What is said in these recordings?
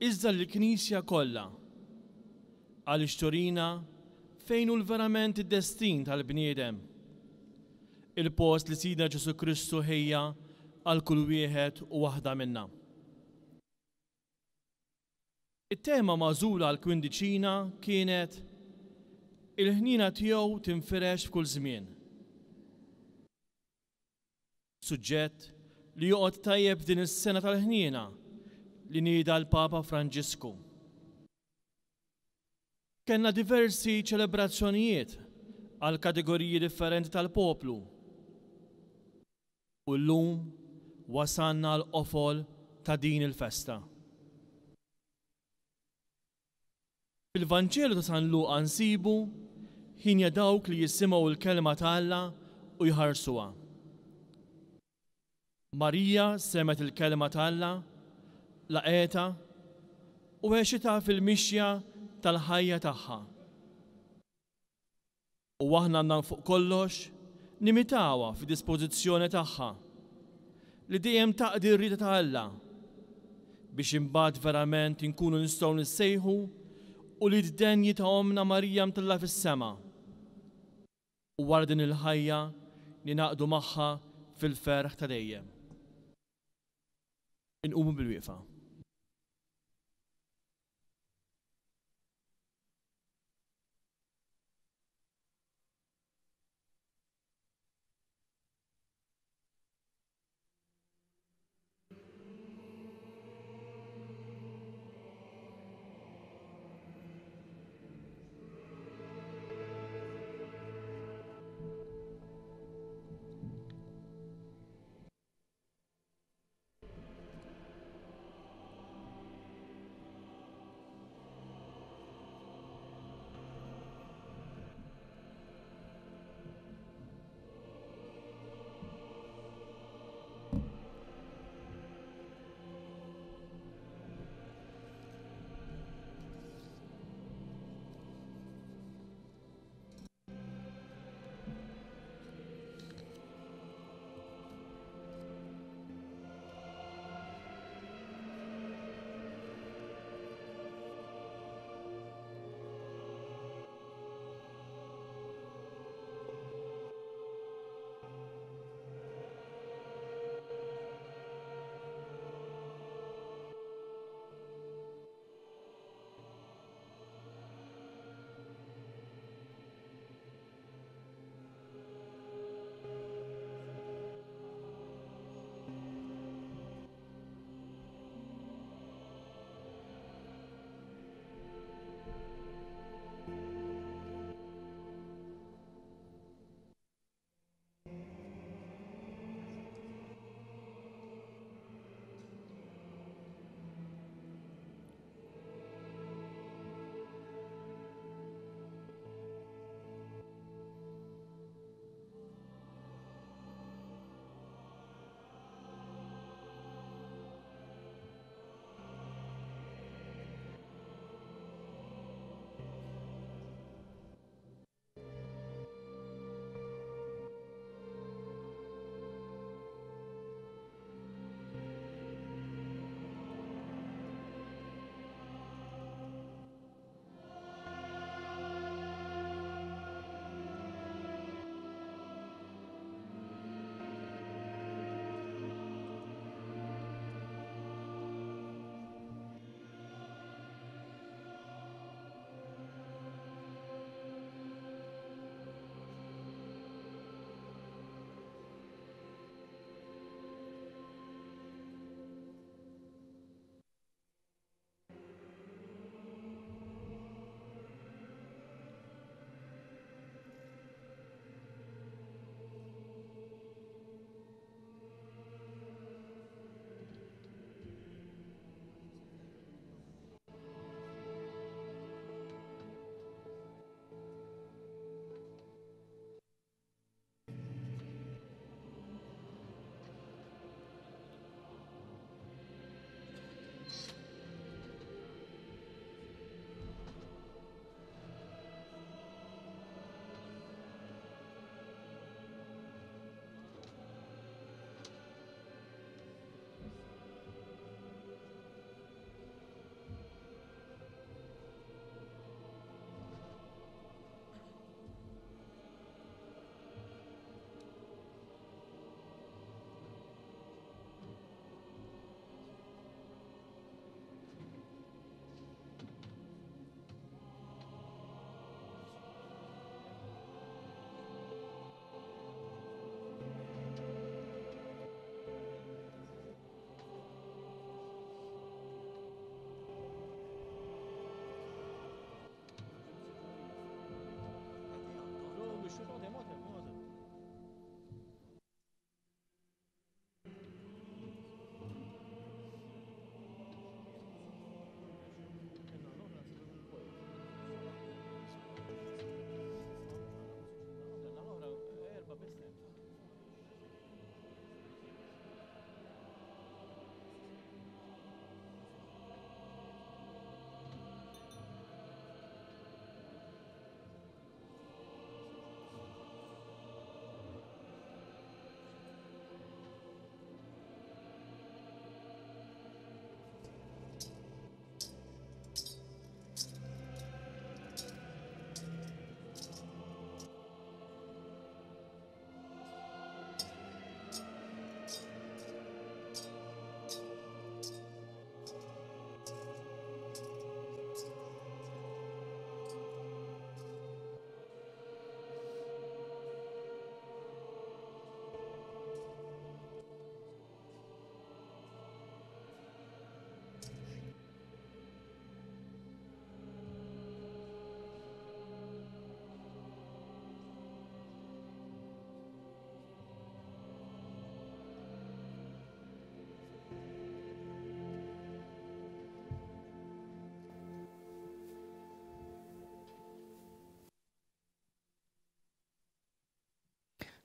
iżda l-Knisja kollha għaliex turina fejn hu verament id-destin tal-bniedem. Il-post li Sidna Ġesu Kristu ħejja għal kull wieħed u waħda minnha. It-tema magħżula għal kwindiċina kienet il-ħnina tiegħu tinfirex f'kull żmien. Suġġett li joqgħod tajjeb din is-sena tal-ħniena li nieda l-Papa Franġisku. Kenna diversi ċelebrazzjonijiet għal kategoriji differenti tal-poplu. U llum wasanna l-qofol ta' din il-festa. Fil-Vanġelu ta' San Luqa nsibu ħinja dawk li jisimgħu l-kelma ta' Alla u jħarsuha. Marija semet il-kelma ta' Alla, laqeta u għexita fil-mixja tal-ħajja tagħha. U aħna għandna fuq kollox nimitawha fid-dispożizzjoni tagħha li dejjem taqdi r-rieda ta' Alla biex imbagħad verament inkunu nistgħu nissejħu u li d-denji ta' omna Marija mtella fis-sema. U wara din il-ħajja li naqdu magħha fil-ferħ ta' dejjem. Inqumu bil-wieqfa.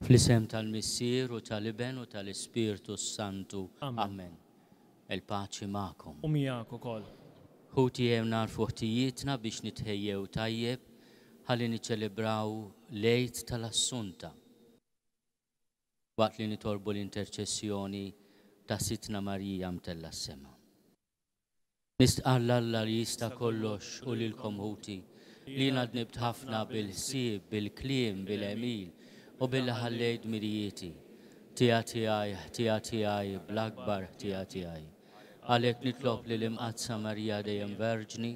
Fl-isem tal-Missier u tal-Iben u tal-Ispirtu Santu. Amen. Amen. Il-paċi ma'kom. U miegħek ukoll. Ħuti jew nar fuħtijietna biex nitħejjew tajjeb ħalli niċċelebraw lejt tal-Assunta. Waqt li nitolbu l-interċessjoni ta' Sitna Marija mtella s-sema. Nistqalla Alla li jista' kollox u lilkom ħuti li nadnibt ħafna bil-ħsieb, bil-kliem, bil-emil u bil-ħallejt mirijieti. Tija tiegħi bl-akbar tija tiegħi. Għalhekk nitlob li l-imqazza Marija dejjem Verġni,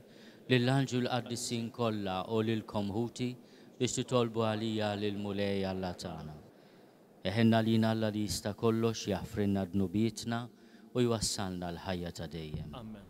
lill-anġu l-qaddisin kollha u lilkom ħuti biex titolbu għalija lil mulej Alla tagħna. Eħenna lina Alla li jista' kollox jaħfrinna dnubietna u jwassalna l-ħajja ta' dejjem. Amen.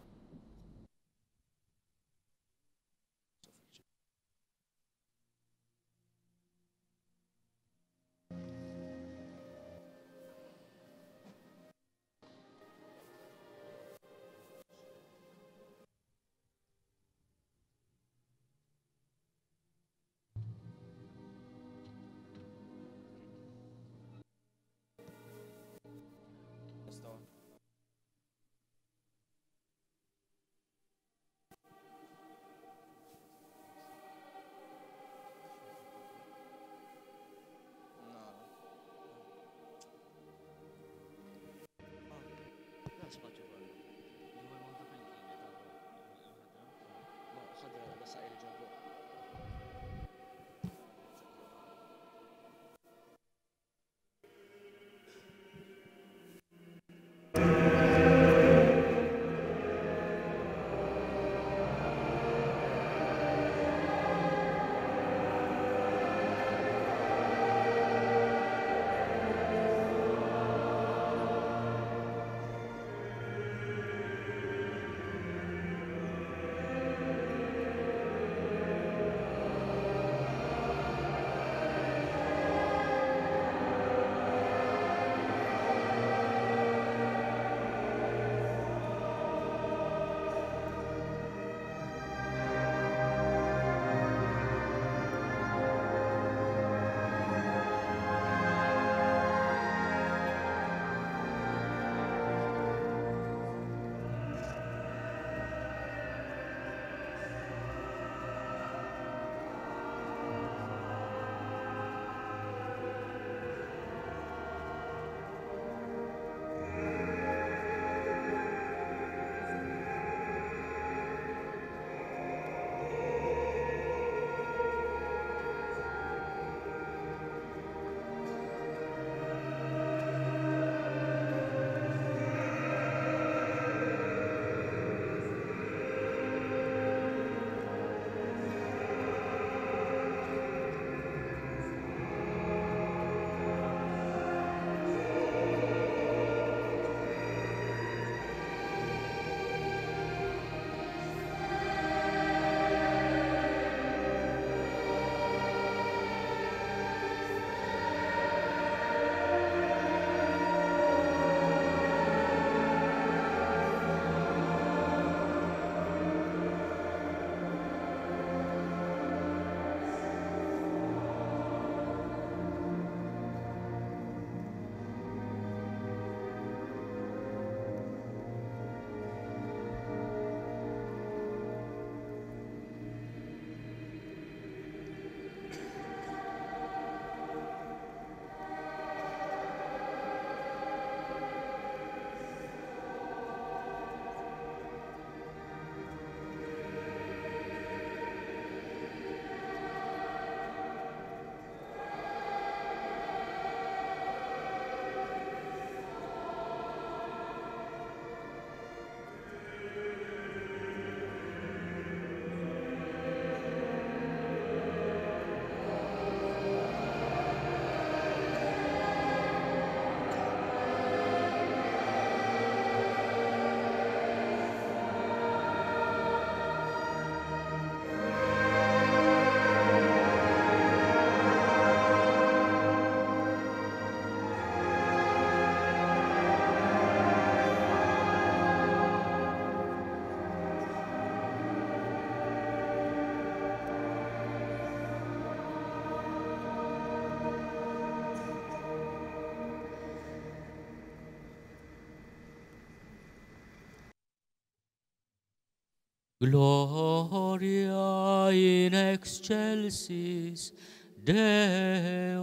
Gloria in excelsis Deo.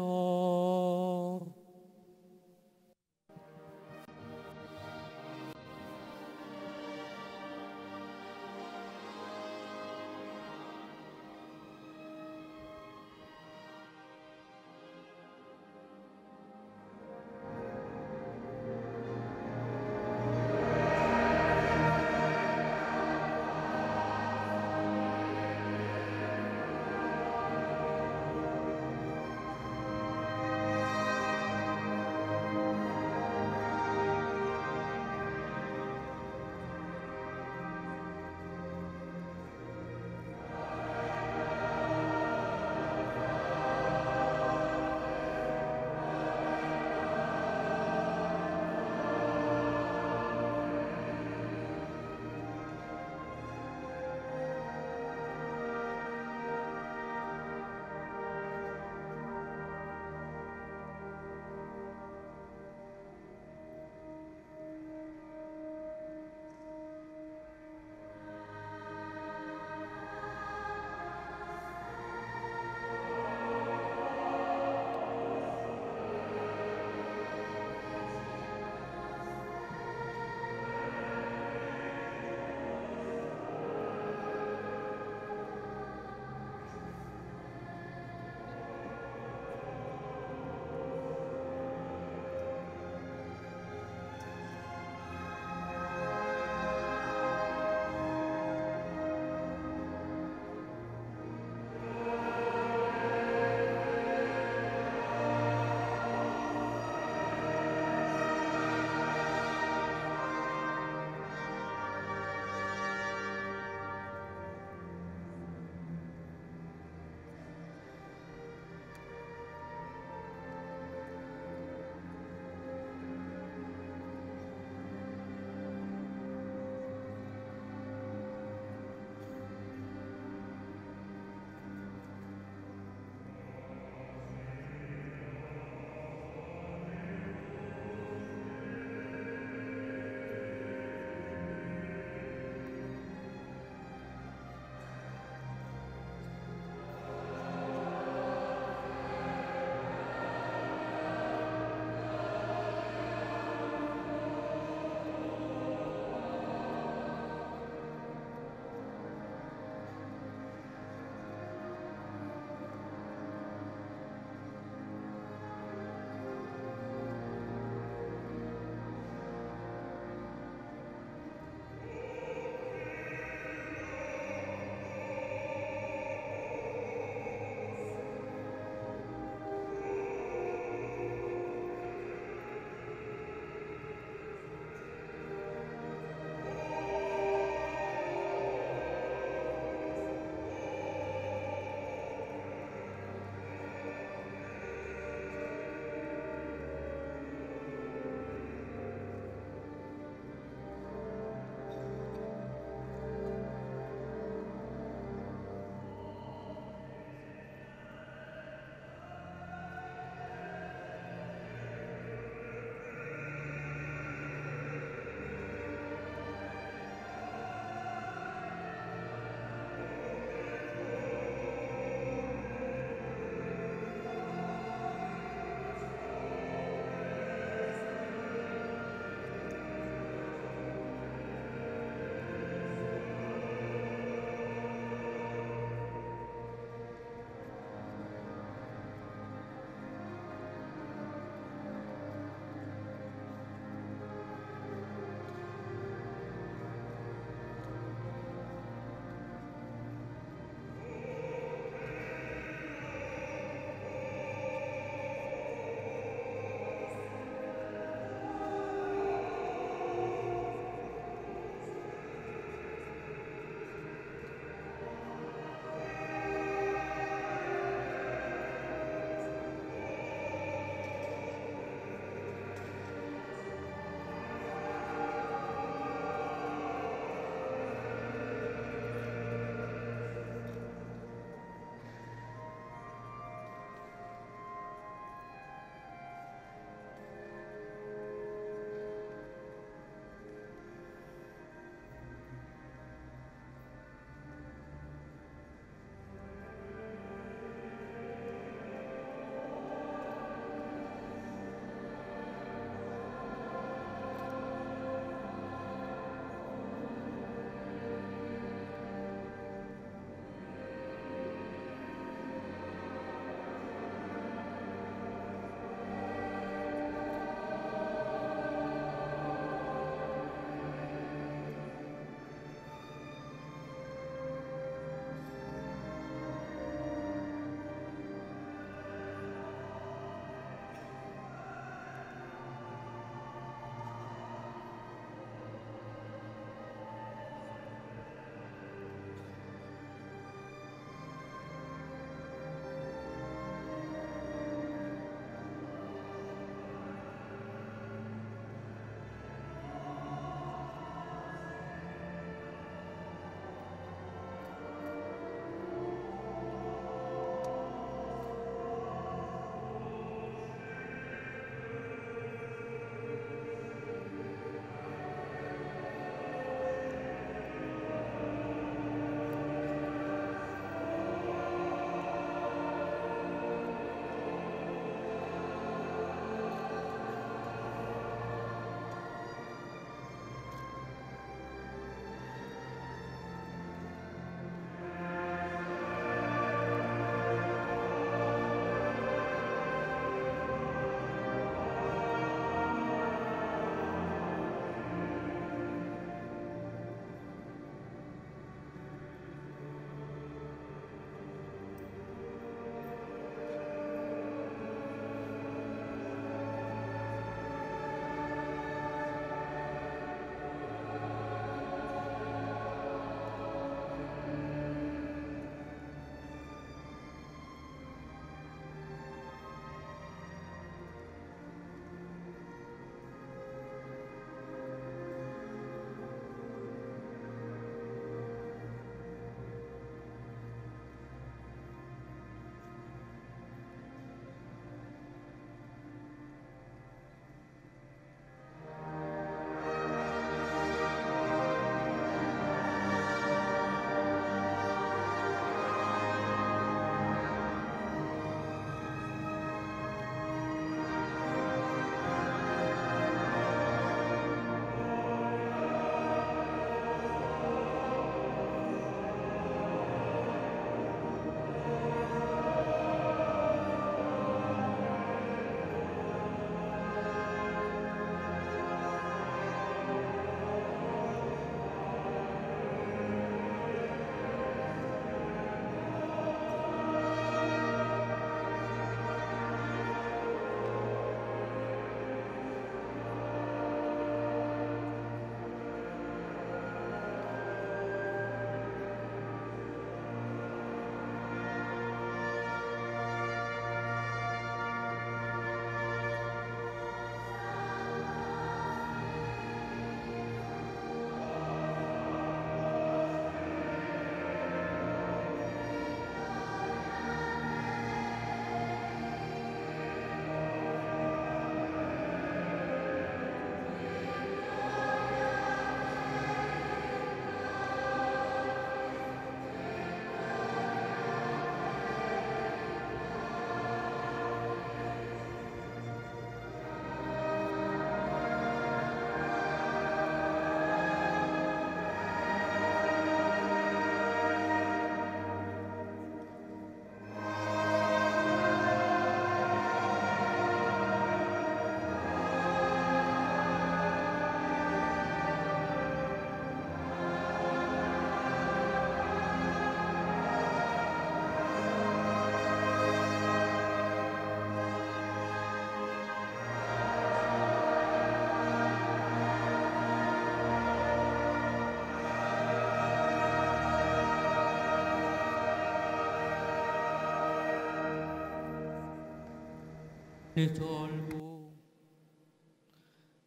nitolbu.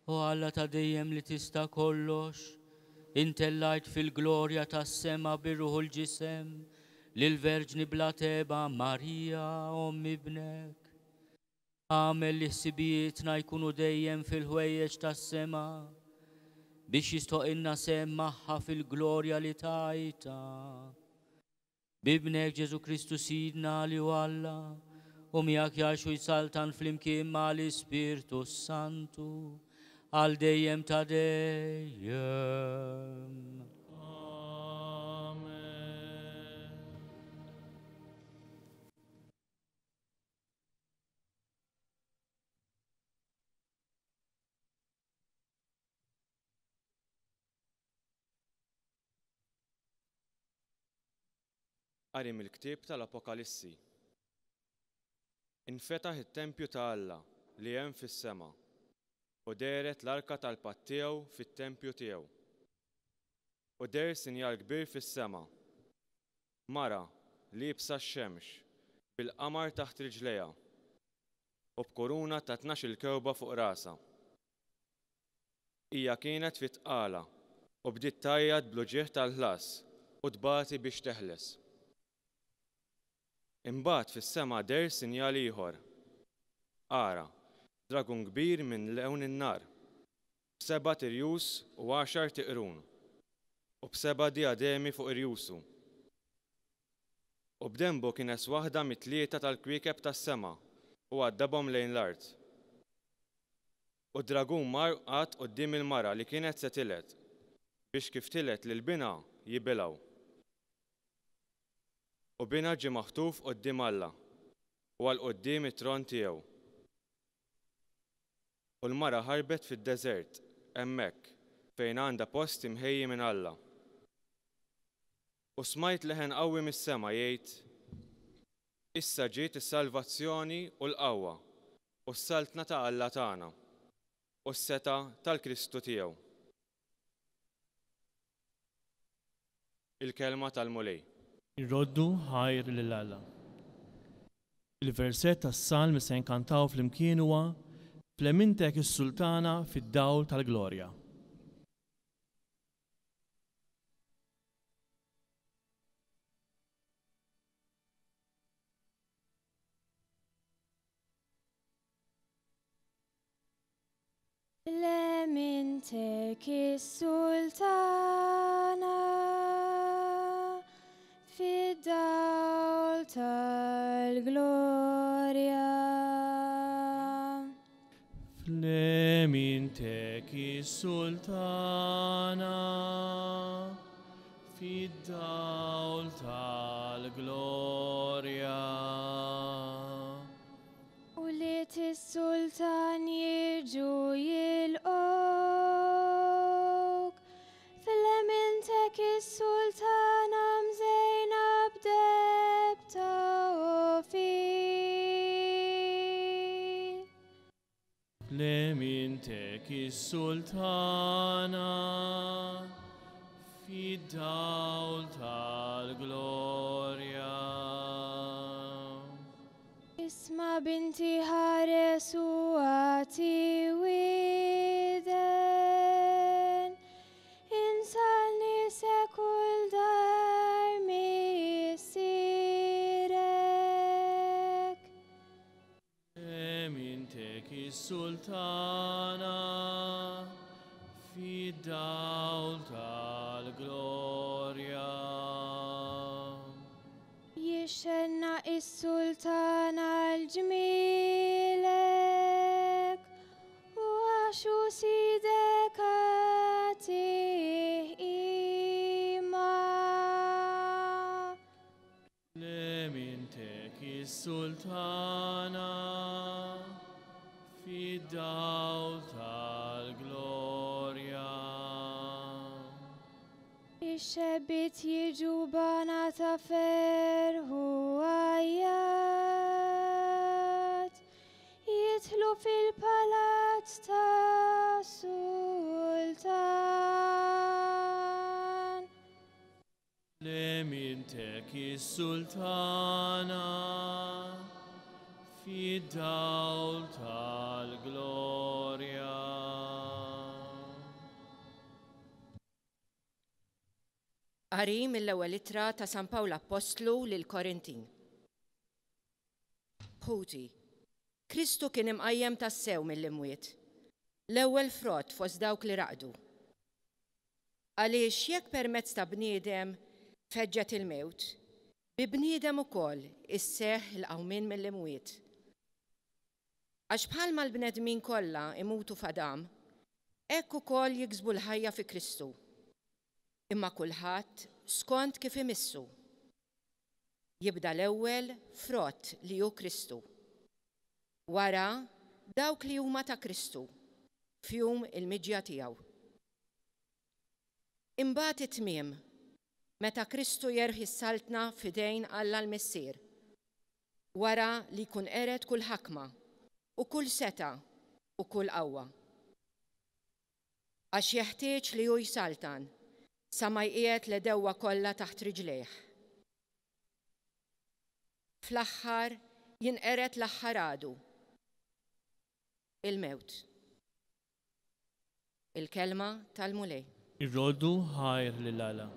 O Alla ta' dejjem li tista' kollox, intellajt fil-glorja tas-sema bir-Ruħu l-ġisem lill-Verġni bla teba Marija Omm ibnek. Għamel li ħsibijietna jkunu dejjem fil-ħwejjeġ tas-sema biex jistoqilna sem magħha fil-glorja li tajta. Bibnek Ġesu Kristu Sidna li hu Alla u miegħek jgħixu jsaltan flimkien mal-Ispirtu Santu għal dejjem ta' dejjem. Amen. Qari mill-ktieb tal-Apokalissi. Infetaħ it-tempju ta' Alla li hemm fis-sema u deret l-arka tal-patt tiegħu fit-tempju tiegħu. U der sinjal kbir fis-sema, mara li jibsa x-xemx bil-qamar taħt riġlejha u b'kuruna ta' 12 kewba fuq rasa. Hija kienet fitqala u bdiet tajjad bl-uġigħ tal-ħlas u tbati biex teħles. Imbagħad fis-sema der sinjal ieħor. Ara, dragun kbir minn lewn in-nar, b'7 tirjus u 10 tiqrun, u b'7 diademi fuq irjusu. U b'dembu kienes waħda mit-3 tal-kwiekeb tas-sema u għaddabhom lejn l-art. U dragun mar qatt quddiem il-mara li kienet se tiled biex kif tiled lil-bina jibilgħu. U bina ġie maħtuf quddiem Alla u għal quddiem it-tron tiegħu. U l-mara ħarbet fid-deżert hemmhekk fejn għandha post imħejji minn Alla. U smajt leħen qawwi mis-sema jgħid: Issa ġiet is-salvazzjoni u l-qawwa u s-saltna ta' Alla tagħna u s-seta tal-Kristu tiegħu. Il-kelma tal-mulej. Irroddu ħajr lil Alla. Il-verset tas-salm se nkantaw flimkien huwa Flemintek is-Sultana fid-dawl tal-glorja. Flemintek is-Sultana fid-dawl tal-glorja. Flemintek is-Sultana fid-dawl tal-glorja. U li tis-Sultan jirġu jilqok, flemintek is-Sultana mżejna b'debta ofir. Flemintek is-Sultana fid-dawl tal-glorja. Isma binti ħares u għati widen, insalni sekul dar missirek. Flemintek is-Sultana fid-dawl tal-glorja. Jixxenna is-Sultana l-ġmilek u għaxu sidek għatih ima. Flemintek is-Sultana fid-dawl tal-glorja. Ix-xebbit jiġu bana ta' ferħu għajjat, jidħlu fil-palazz ta' Sultan. Flemintek is-Sultana fid-dawl tal-glorja. Qari mill-ewwel ittra ta' San Pawl Apostlu lil Korintin. Ħuti, Kristu kien imqajjem tas-sew mill-imwiet, l-ewwel frott fost dawk li raqdu. Għaliex jekk permezz ta' bniedem feġġet il-mewt, bi bniedem ukoll isseħħ il-qawmien mill-imwiet. Għax bħalma l-bnedmin kollha imutu f'Adam, hekk ukoll jiksbu l-ħajja fi Kristu. Imma kulħadd skont kif imissu. Jibda l-ewwel frott li hu Kristu. Wara dawk li huma ta' Kristu, fihom il-miġja tiegħu. Imbagħad it-tmiem, meta Kristu jerħi s-saltna f'idejn Alla l-Missier, wara li jkun qeret kull ħakma u kull seta u kull qawwa. Għax jeħtieġ li hu jsaltan sa ma jqiegħed l-dewwa kollha taħt riġlejh. Fl-aħħar jinqered l-aħħar għadu, il-mewt. Il-kelma tal-mulej. Ir-roddu ħajr lil-Alla.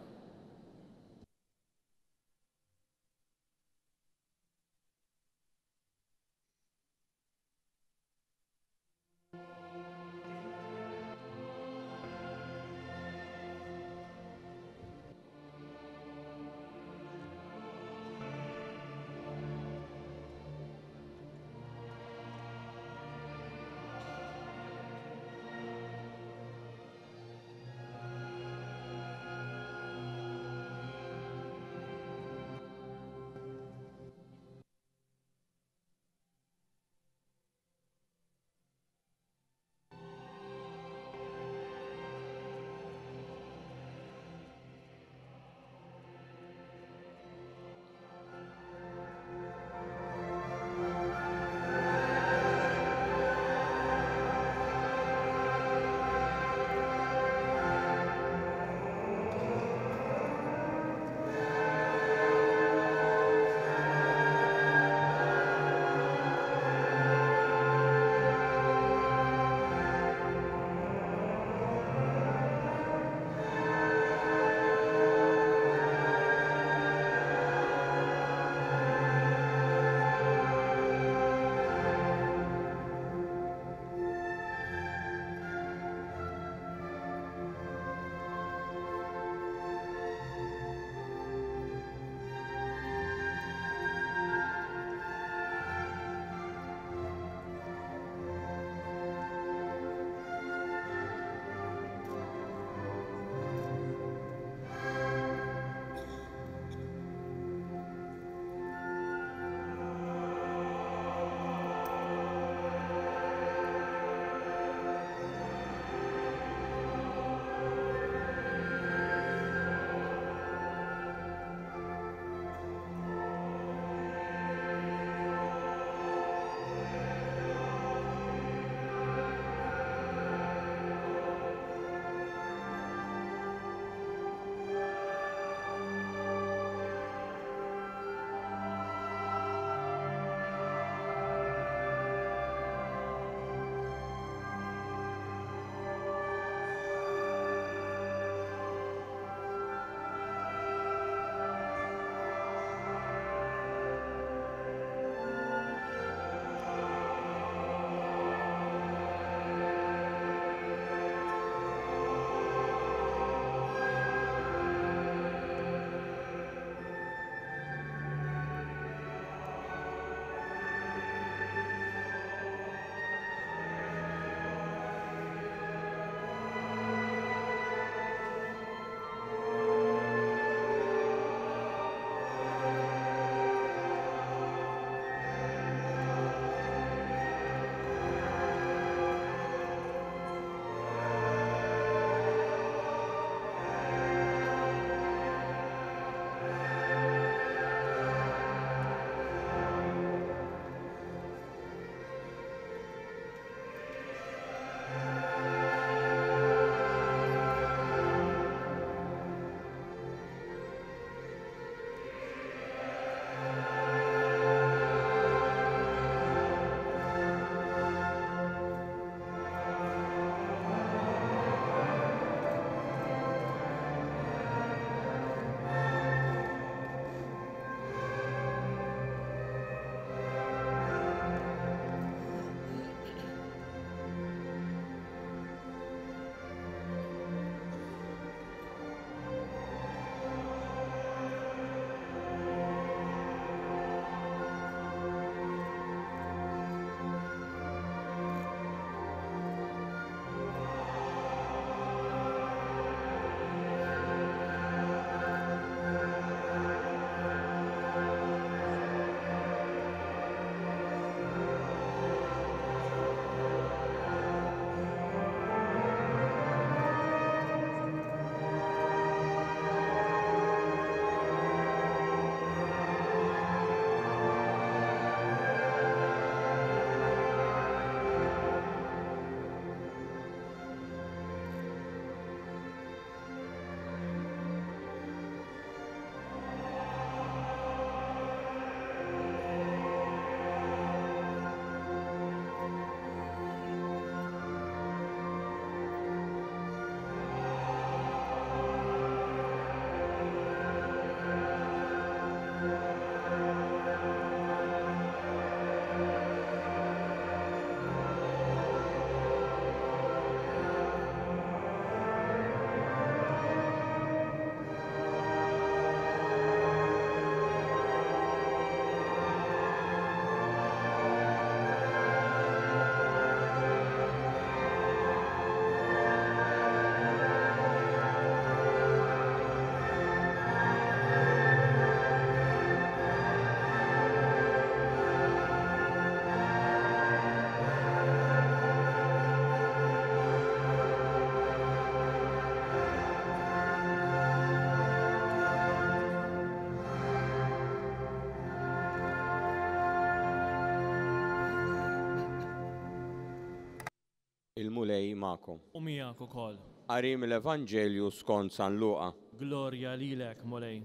il-mulej ma'kom. U miegħek ukoll. Qari mill-Evanġelju skont San Luqa. Glorja lilek, Mulej.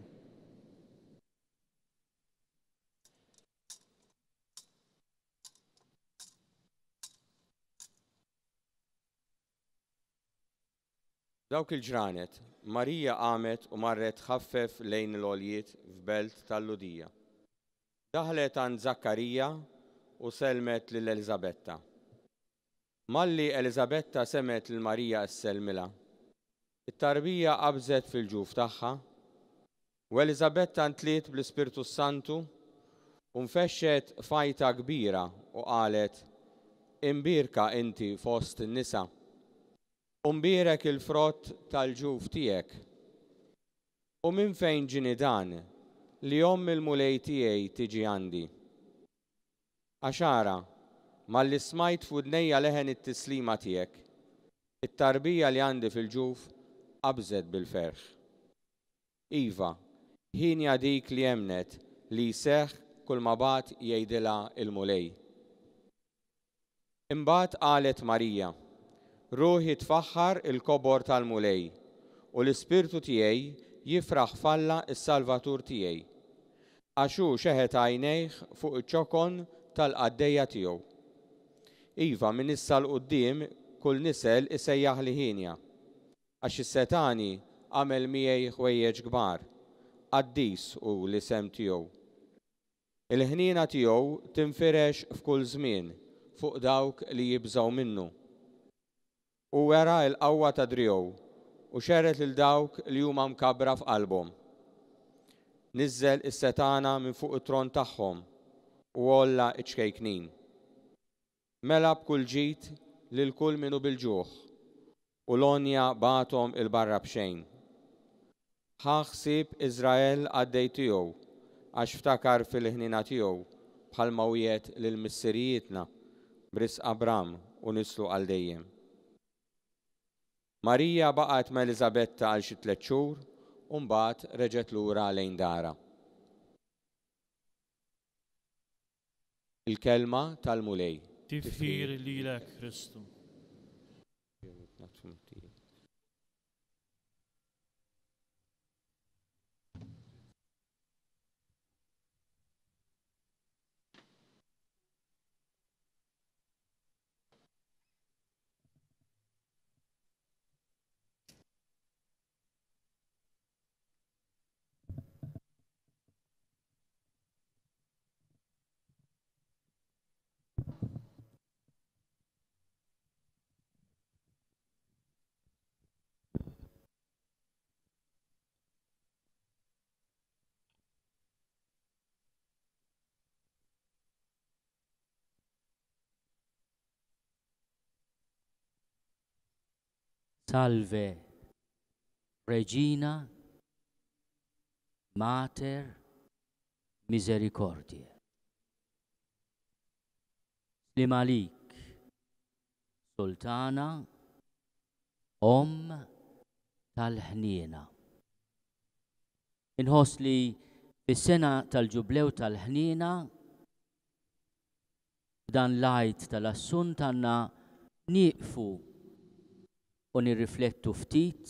Dawk il-ġranet, Marija qamet u marret ħaffef lejn l-oljiet f'belt tal-Ludija. Daħlet għand Zakkarija u selmet lil Elizabetta. Malli Elizabetta semet lil Marija s-selmila. It-tarbija qabżet fil-ġuf tagħha u Elizabetta ntliet bl-Ispirtu Santu u nfexxet fajta kbira u qalet: Imbirka inti fost in-nisa. Umbirek il-frott tal-ġuf tiegħek. U minn fejn ġini dan li il-mulej tiegħi tiġi għandi. Għaxara, malli smajt f'udnejja leħen it-tislima tiegħek, it-tarbija li għandi fil-ġuf qabżet bil-ferħ. Iva, ħinja dik li jemnet li jseħħ kull ma bat jgħidilha il-mulej. Imbagħad qalet Marija: Ruħi tfaħħar il-kobor tal-mulej u l-Ispirtu tiegħi jifraħ falla is-Salvatur tiegħi. Għax hu xeħet għajnejh fuq iċ-ċokon tal-qaddejja tiegħu. Iva, minn issa l-qudiem kull nisel isejjaħ li ħinja, għax is-Setani għamel miegħi ħwejjeġ kbar, qaddis hu l-isem tiegħu. Il-ħniena tiegħu tinfirex f'kull żmien fuq dawk li jibżgħu minnu. U wera l-qawwa ta' driegħu u xeret lil dawk li huma mkabbra f'qalbhom. Niżżel is-Setana minn fuq it-tron tagħhom u olla iċkejknin. Mela b'kull ġid lil kull minnu bil-ġuħ u l-onja bagħthom il-barra b'xejn. Ħaħsib Iżrael għaddej tiegħu għax ftakar fil-ħnina tiegħu bħalma wiegħed lil missirijietna b'risq Abram u nislu għal dejjem. Marija baqgħet ma' Elizabetta għal xi 3 xhur u mbagħad reġgħet lura lejn dara. Il-kelma tal-mulej. Tifħir lilek, Kristu. Salve, Regina, Mater Misericordiae. Slim għalik, Sultana, tal-ħniena. Inħoss li fis-sena tal-ġublew tal-ħniena dan l-għid tal-assunt għandna nieqfu u nirriflettu ftit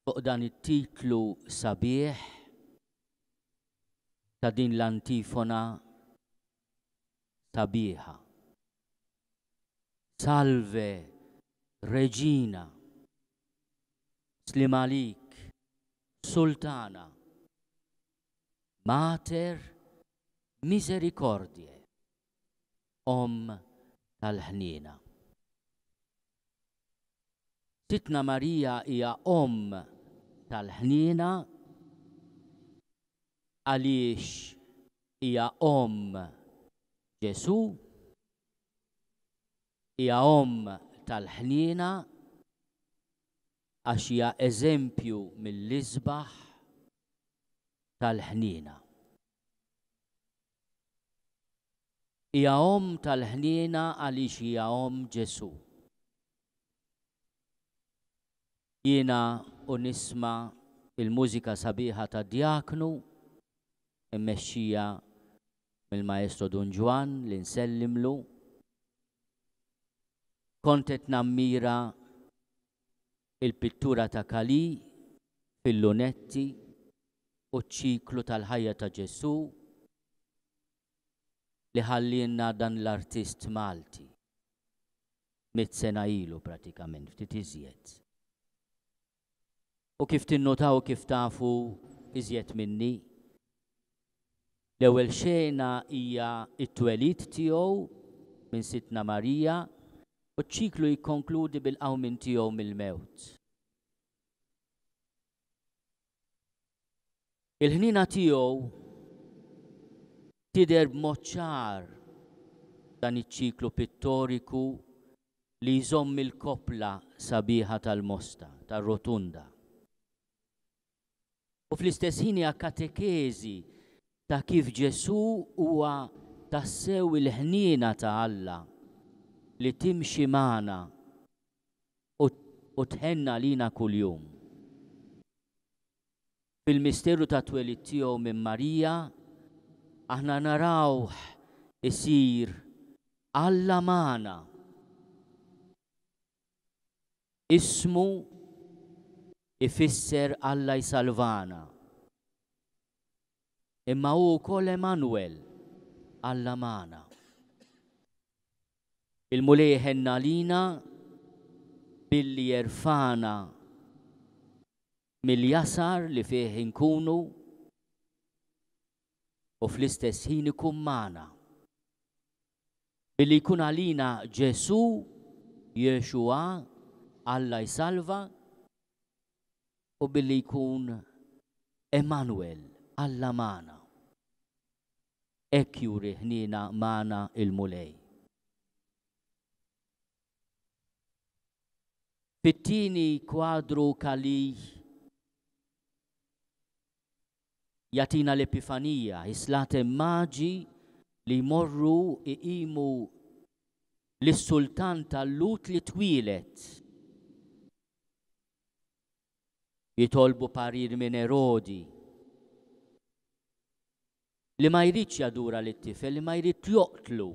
fuq dan it-titlu sabiħ ta' din l-antifona sabiħa. Salve, Regina, Slim għalik, Sultana, Mater Misericordiae, tal-ħniena. Sitna Marija hija tal-ħniena għaliex hija Ġesu, hija tal-ħniena għax hija eżempju mill-isbaħ tal-ħniena. Hija tal-ħniena għaliex hija Ġesu. Jiena u nisma il-mużika sabiħa ta' Diaknu immexxija mill-Maestro Don Juan li nsellimlu. Kontet nammira il-pittura ta' Kali fil-lunetti u ċiklu tal-ħajja ta' Ġesu li ħallinna dan l-artist Malti 100 sena ilu pratikament, ftit iżjed. U kif tinnotaw kif tafu iżjed minni, l-ewwel xena hija t-twelid tiegħu minn Sitna Marija u ċiklu jikkonkludi bil-qawmin tiegħu mill-mewt. Il-ħnina tiegħu tidher b'mod ċar dan iċ-ċiklu pittoriku li jżomm il-kopla sabiħa tal-mosta, tar-rotunda. U fl-istess ħin hija katekeżi ta' kif Ġesu huwa tassew il-ħniena ta' Alla li timxi magħna u tħenna lina kuljum. Fil-misteru ta' twelid tiegħu minn Marija aħna narawh isir Alla magħna. Ismu ifisser Alla jsalvana. Imma hu wkoll Emanuel, Alla magħna. Il-mulej ħenna lina billi jerfana mill-jasar li fih inkunu u fl-istess ħin ikun magħna. Billi jkun għalina Ġesu, Jexua, Alla jsalva u billi jkun Emanuel, Alla magħna. Hekk juri ħniena magħna il-mulej. Fit-tieni kwadru Kali jatina l-Epifanija, islat maġi li jmorru iqimu lis-sultan tal-Lut li twilet. Jitolbu parir minn Erodi li ma jridx jadura lit-tifel, li ma jrid joqtlu.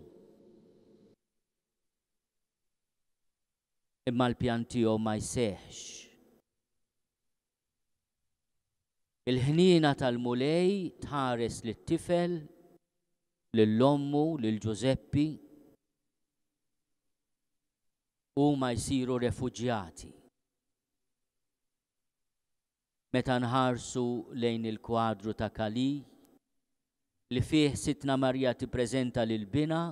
Imma l-pjan tiegħu ma jseħħx. Il-ħniena tal-mulej tħares lit-tifel, lill-ommu, lil Ġuseppi, huma jsiru refuġjati. Meta nħarsu lejn il-kwadru ta' Kali li fih Sitna Marija tippreżenta lil-bina,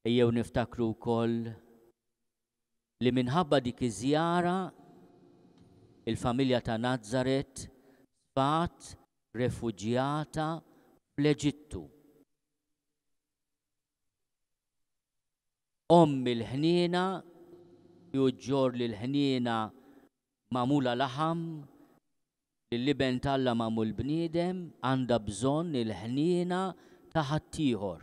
ejjew niftakru wkoll li minħabba dik iż-żjara il-familja ta' Nazaret sfat refuġjata fl-Eġittu. Il-ħniena juġġor li l-ħniena magħmula laħam li l-liben Alla magħmul bniedem għandha bżonn il-ħniena ta' ħaddieħor.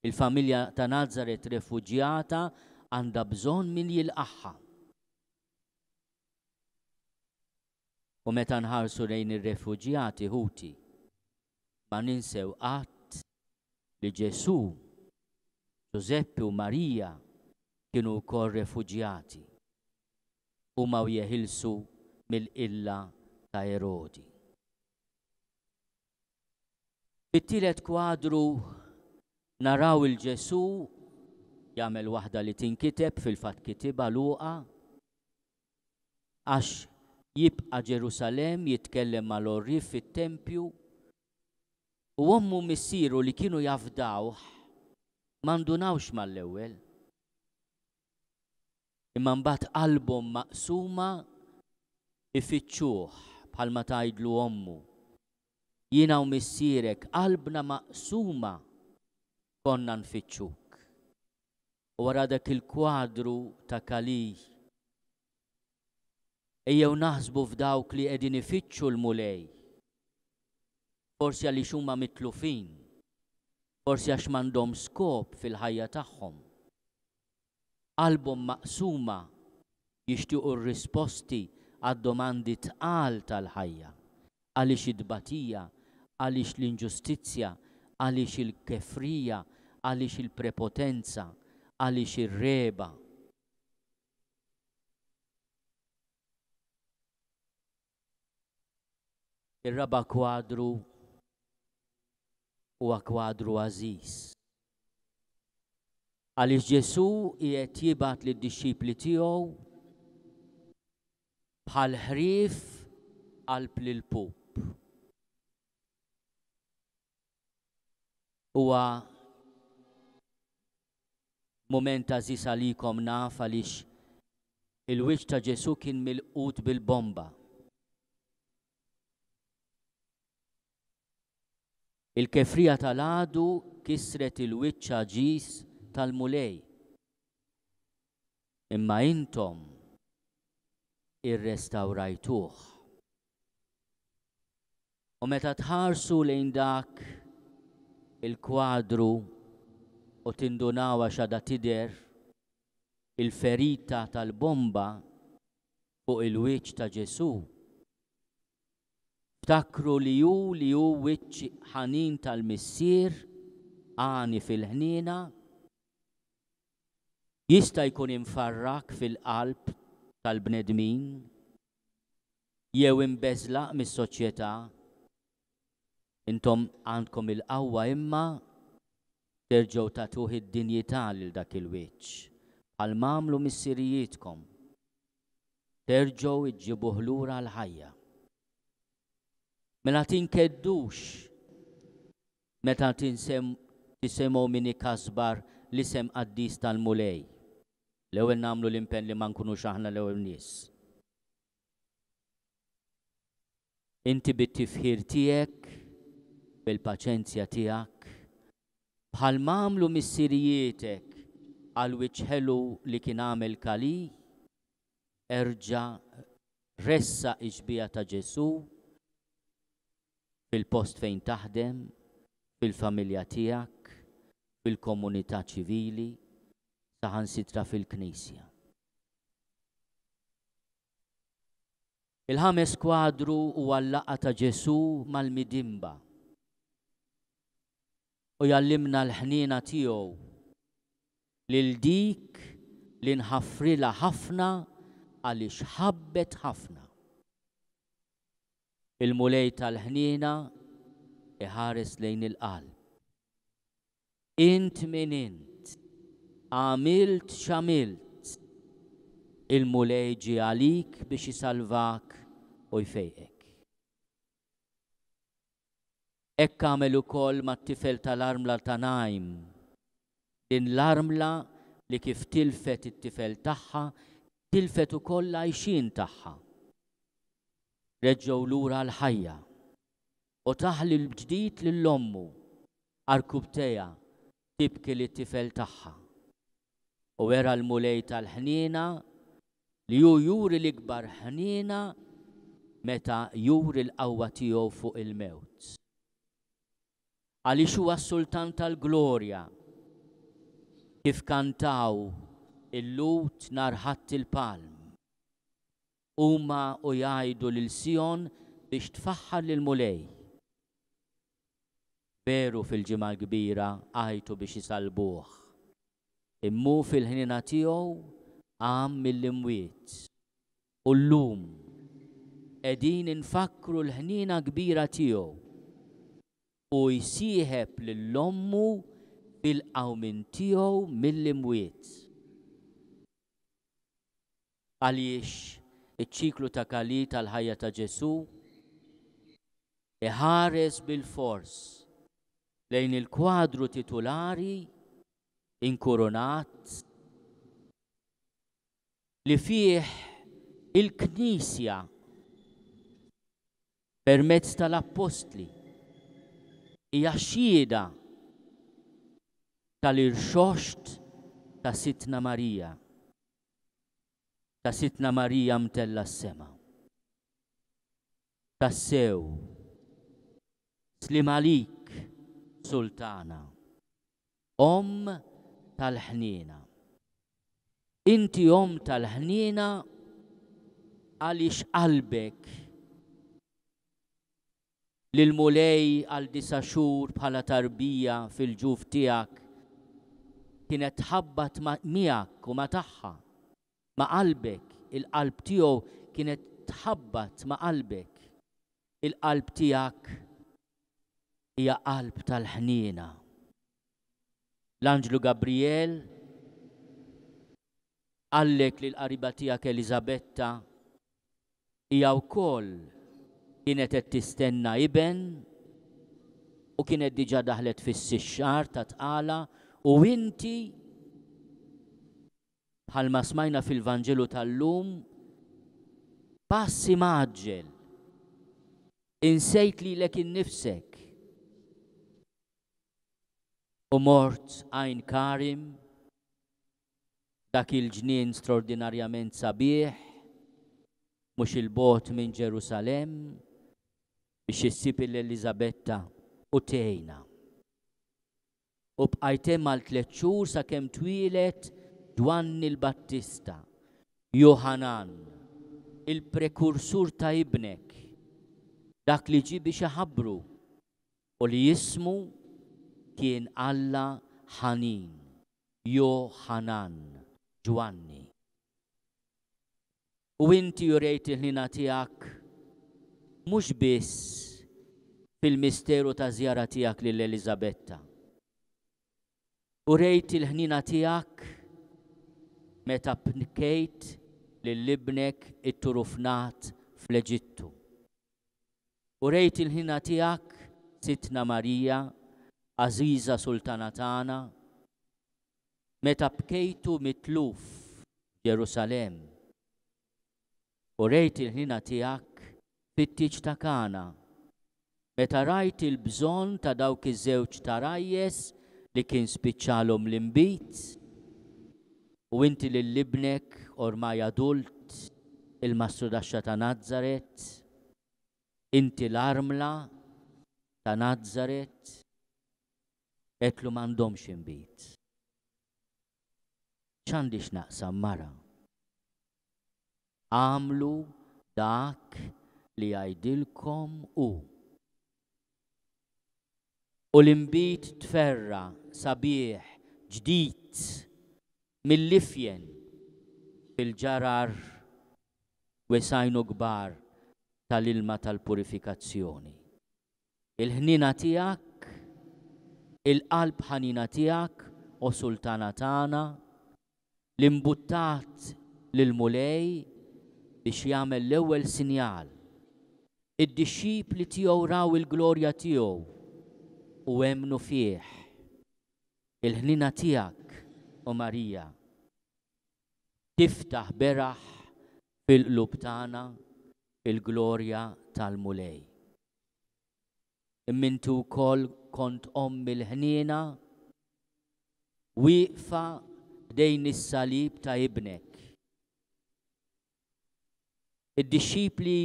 Il-familja ta' Nazaret refuġjata għandha bżonn min jilqaħħa. U meta nħarsu lejn ir-refuġjati ħuti ma ninsew qatt li Ġesu, Ġuseppi u Marija kienu wkoll refuġjati huma jeħilsu mill-qilla ta' Erodi. Fit-tielet kwadru naraw il-Ġesu jagħmel waħda li tinkiteb fil-fatt kitibha Luqa għax jibqa' Ġerusalemm jitkellem mal-orrif fit-tempju u ommu missieru li kienu jafdawh ma ndunawx mal-ewwel. Imma mbagħad qalbhom maqsuma ifittxuh bħalma tgħidlu ommu. Jiena u missierek qalbna maqsuma konna nfittxuk. U wara dak il-kwadru ta' Kali ejjew naħsbu f'dawk li qegħdin ifittxu l-mulej. Forsi għaliex huma mitlufin, forsi għax m'għandhom skop fil-ħajja tagħhom. Qalbhom maqsuma jixtiequ r-risposti għad-domandi tqal tal-ħajja. Għaliex id-tbatija, għaliex l-inġustizzja, għaliex il-kefrija, għaliex il-prepotenza, għaliex ir-reba. Ir-raba kwadru huwa kwadru għażiż. Għaliex Ġesu qiegħed jibgħat lid-dixxipli tiegħu bħal ħrief qalb lil pup. Huwa moment għażiż għalikom naf għaliex il-wiċċ ta' Ġesu kien milqut bil-bomba. Il-kefrija tal-għadu kisret il-wiċċ ġis tal-mulej. Imma intom irrestawrajtuh. U meta tħarsu lejn dak il-kwadru u tindunaw xada tidher il-ferita tal-bomba fuq il-wiċċ ta' Ġesu. Ftakru li hu wiċċ ħanin tal-missier għani fil-ħniena jista' jkun infarrak fil-qalb tal-bnedmin jew imbeżlaq mis-soċjetà. Intom għandkom il-qawwa imma terġgħu tagħtuh id-dinjità lil dak il-wiċċ bħal m'għamlu missirijietkom. Terġgħu iġġibuh lura l-ħajja. Mela tinkeddux meta tisemgħu min ikasbar l-isem qaddis tal-mulej. L-ewwel nagħmlu l-impenn li ma nkunux aħna l-ewwel nies. Inti bit-tifħir tiegħek, bil-paċenzja tiegħek, bħal m'għamlu missirietek għal wiċċ ħelu li kien għamel Kali, erġa' ressa iġbija ta' Ġesu fil-post fejn taħdem, fil-familja tiegħek, fil-komunità ċivili, saħansitra fil-Knisja. Il-ħames kwadru huwa l-laqgħa ta' Ġesu mal-midimba u jallimna l-ħniena tiegħu lil dik li nħaffrilha ħafna għaliex ħabbet ħafna. Il-mulej tal-ħniena iħares lejn il-qalb. Int min int, għamilt x'għamilt, il-mulej ġie għalik biex jisalvak u jfejqek. Hekk għamel ukoll mat-tifel tal-armla ta' Najm. Din l-armla li kif tilfet it-tifel tagħha, tilfet ukoll l-għajxin tagħha. Reġgħu lura l-ħajja u taħli l-ġdid lill-ommu arkubteja tibki lit-tifel tagħha. U wera l-mulej tal-ħniena li juri l-ikbar ħniena meta juri l-qawwa tiegħu fuq il-mewt. Għaliex huwa s-Sultan tal-Glorja kif kantaw il-lut nar ħatt il-palm. Huma u jgħidu lil Sion biex tfaħħar lil-mulej. Veru fil-ġimgħa l-kbira għajtu biex jisalbuh. Immu fil-ħniena tiegħu għam mill-imwiet. U llum qegħdin infakru l-ħniena kbira tiegħu u jsieħeb lill-ommu fil-qawmin tiegħu mill-imwiet. Għaliex iċ-ċiklu ta' Kali tal-ħajja ta' Ġesu iħares bil-fors lejn il-kwadru titolari inkurunat li fih il-Knisja permezz tal-Apostli hija xhieda tal-irxoxt ta' Sitna Marija. Ta' Sitna Marija mtella s-sema. Tassew, slim għalik, Sultana, tal-ħniena. Inti tal-ħniena għaliex qalbek lil-mulej għal 9 xhur bħala tarbija fil-ġuf tiegħek kienet tħabbat miegħek u ma' tagħha, ma' qalbek, il-qalb tiegħu kienet tħabbat ma' qalbek. Il-qalb tiegħek hija qalb tal-ħniena. L-Anġlu Gabriel għallek li l-qariba tiegħek Elisabetta hija wkoll kienet qed tistenna iben u kienet diġà daħlet fis-sixxar ta' tqala u inti bħalma smajna fil-Vanġelu tal-lum passi maġġel insejt lilek innifsek u mort għajn Karim dak il-ġnien straordinarjament sabiħ mhux il-bot minn Ġerusalem biex issib l-Elisabetta u tgħinha. U bqajt hemm għal 3 xhur sakemm twilet Ġwanni l-Battista, Joħanan, il-prekursur ta' ibnek, dak li ġie biex iħabbru u li jismu kien Alla ħanin, Joħanan, Ġwanni. U inti jurejt il-ħnina tiegħek mhux biss fil-misteru ta' żjara tiegħek lil Elisabetta. U rejt il-ħnina tiegħek meta bkejt lil-ibnek it-turufnat fl-Eġittu. U rejt il-ħnina tiegħek Sitna Marija, Aziza Sultana tagħna, meta bkejtu mitluf Ġerusalem. U rejt il-ħnina tiegħek fit-tiġ ta' Kana, meta rajt il-bżonn ta' dawk iż-żewġ tarajjes li kien spiċċalhom l-inbit u inti lil-ibnek ormai adult il-Mastrudaxxa ta' Nażaret, inti l-armla ta' Nażaret, qedlu m'għandhomx inbit. X'għandix naqsam mara? Għamlu dak li jgħidilkom u l-inbit tferra sabiħ ġdid mill-lifjen fil-ġarar wesajnu kbar tal-ilma tal-purifikazzjoni. Il-ħnina tiegħek, il-qalb ħanina tiegħek u sultana tagħna l-imbuttat lil-mulej biex jagħmel l-ewwel sinjal. Id-dixxipli tiegħu raw il-glorja tiegħu u emnu fih. Il-ħnina tiegħek u Marija tiftaħ beraħ fil-qlub tagħna il-glorja tal-mulej. Immintu wkoll kont il-ħniena wieqfa bdejn is-salib ta' ibnek. Id-dixxipli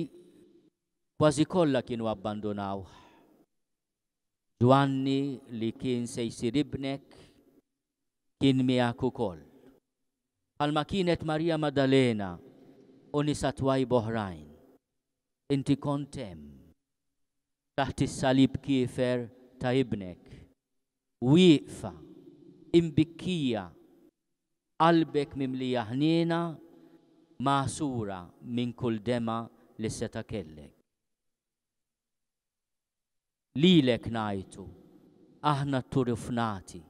kważi kollha kienu abbandonaw. Ġwanni li kien se jsir ibnek kien miegħek ukoll. Bħalma kienet Marija Maddalena u nisa twajb oħrajn. Inti kont hemm taħt is-salib kiefer ta' ibnek. Wieqfa, imbikkija, qalbek mimlija ħniena maħsura minn kull dema li seta' kellek. Lilek ngħidu, aħna turufnati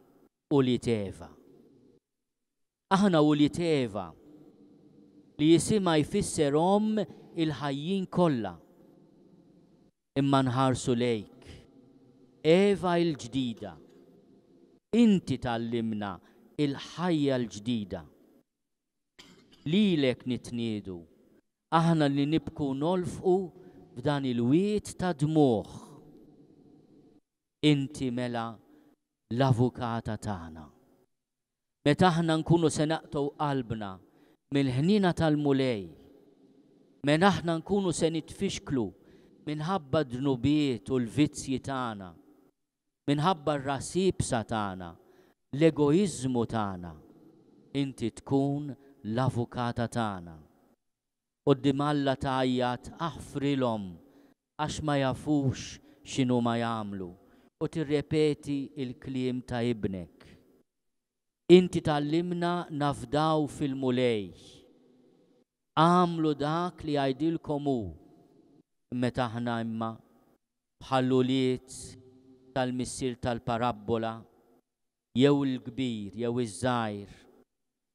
u li teva. Aħna u li teva li jisimha jfisser il-ħajjin kollha. Imma nħarsu lejk, Eva il-ġdida. Inti tallimna il-ħajja l-ġdida. Lilek nitniedu, aħna li nibku nolfqu f'dan il-wiet ta' dmuħ. Inti mela l-avukata tagħna. Meta aħna nkunu se naqtgħu qalbna mill-ħnina tal-mulej, meta aħna nkunu se nitfixklu minħabba d-dnubiet u l-vizzji tagħna, minħabba r-rasibsa tagħna, l-egoizmu tagħna, inti tkun l-avukata tagħna. Quddiem Alla tgħajjat aħfrilhom għax ma jafux x'inhu ma jagħmlu u tirrepeti il-kliem ta' ibnek. Inti tallimna nafdaw fil-mulej. Għamlu dak li għajdilkom hu. Meta aħna imma bħalluliet tal-missier tal-parabbola, jew il-kbir, jew iż-żgħir,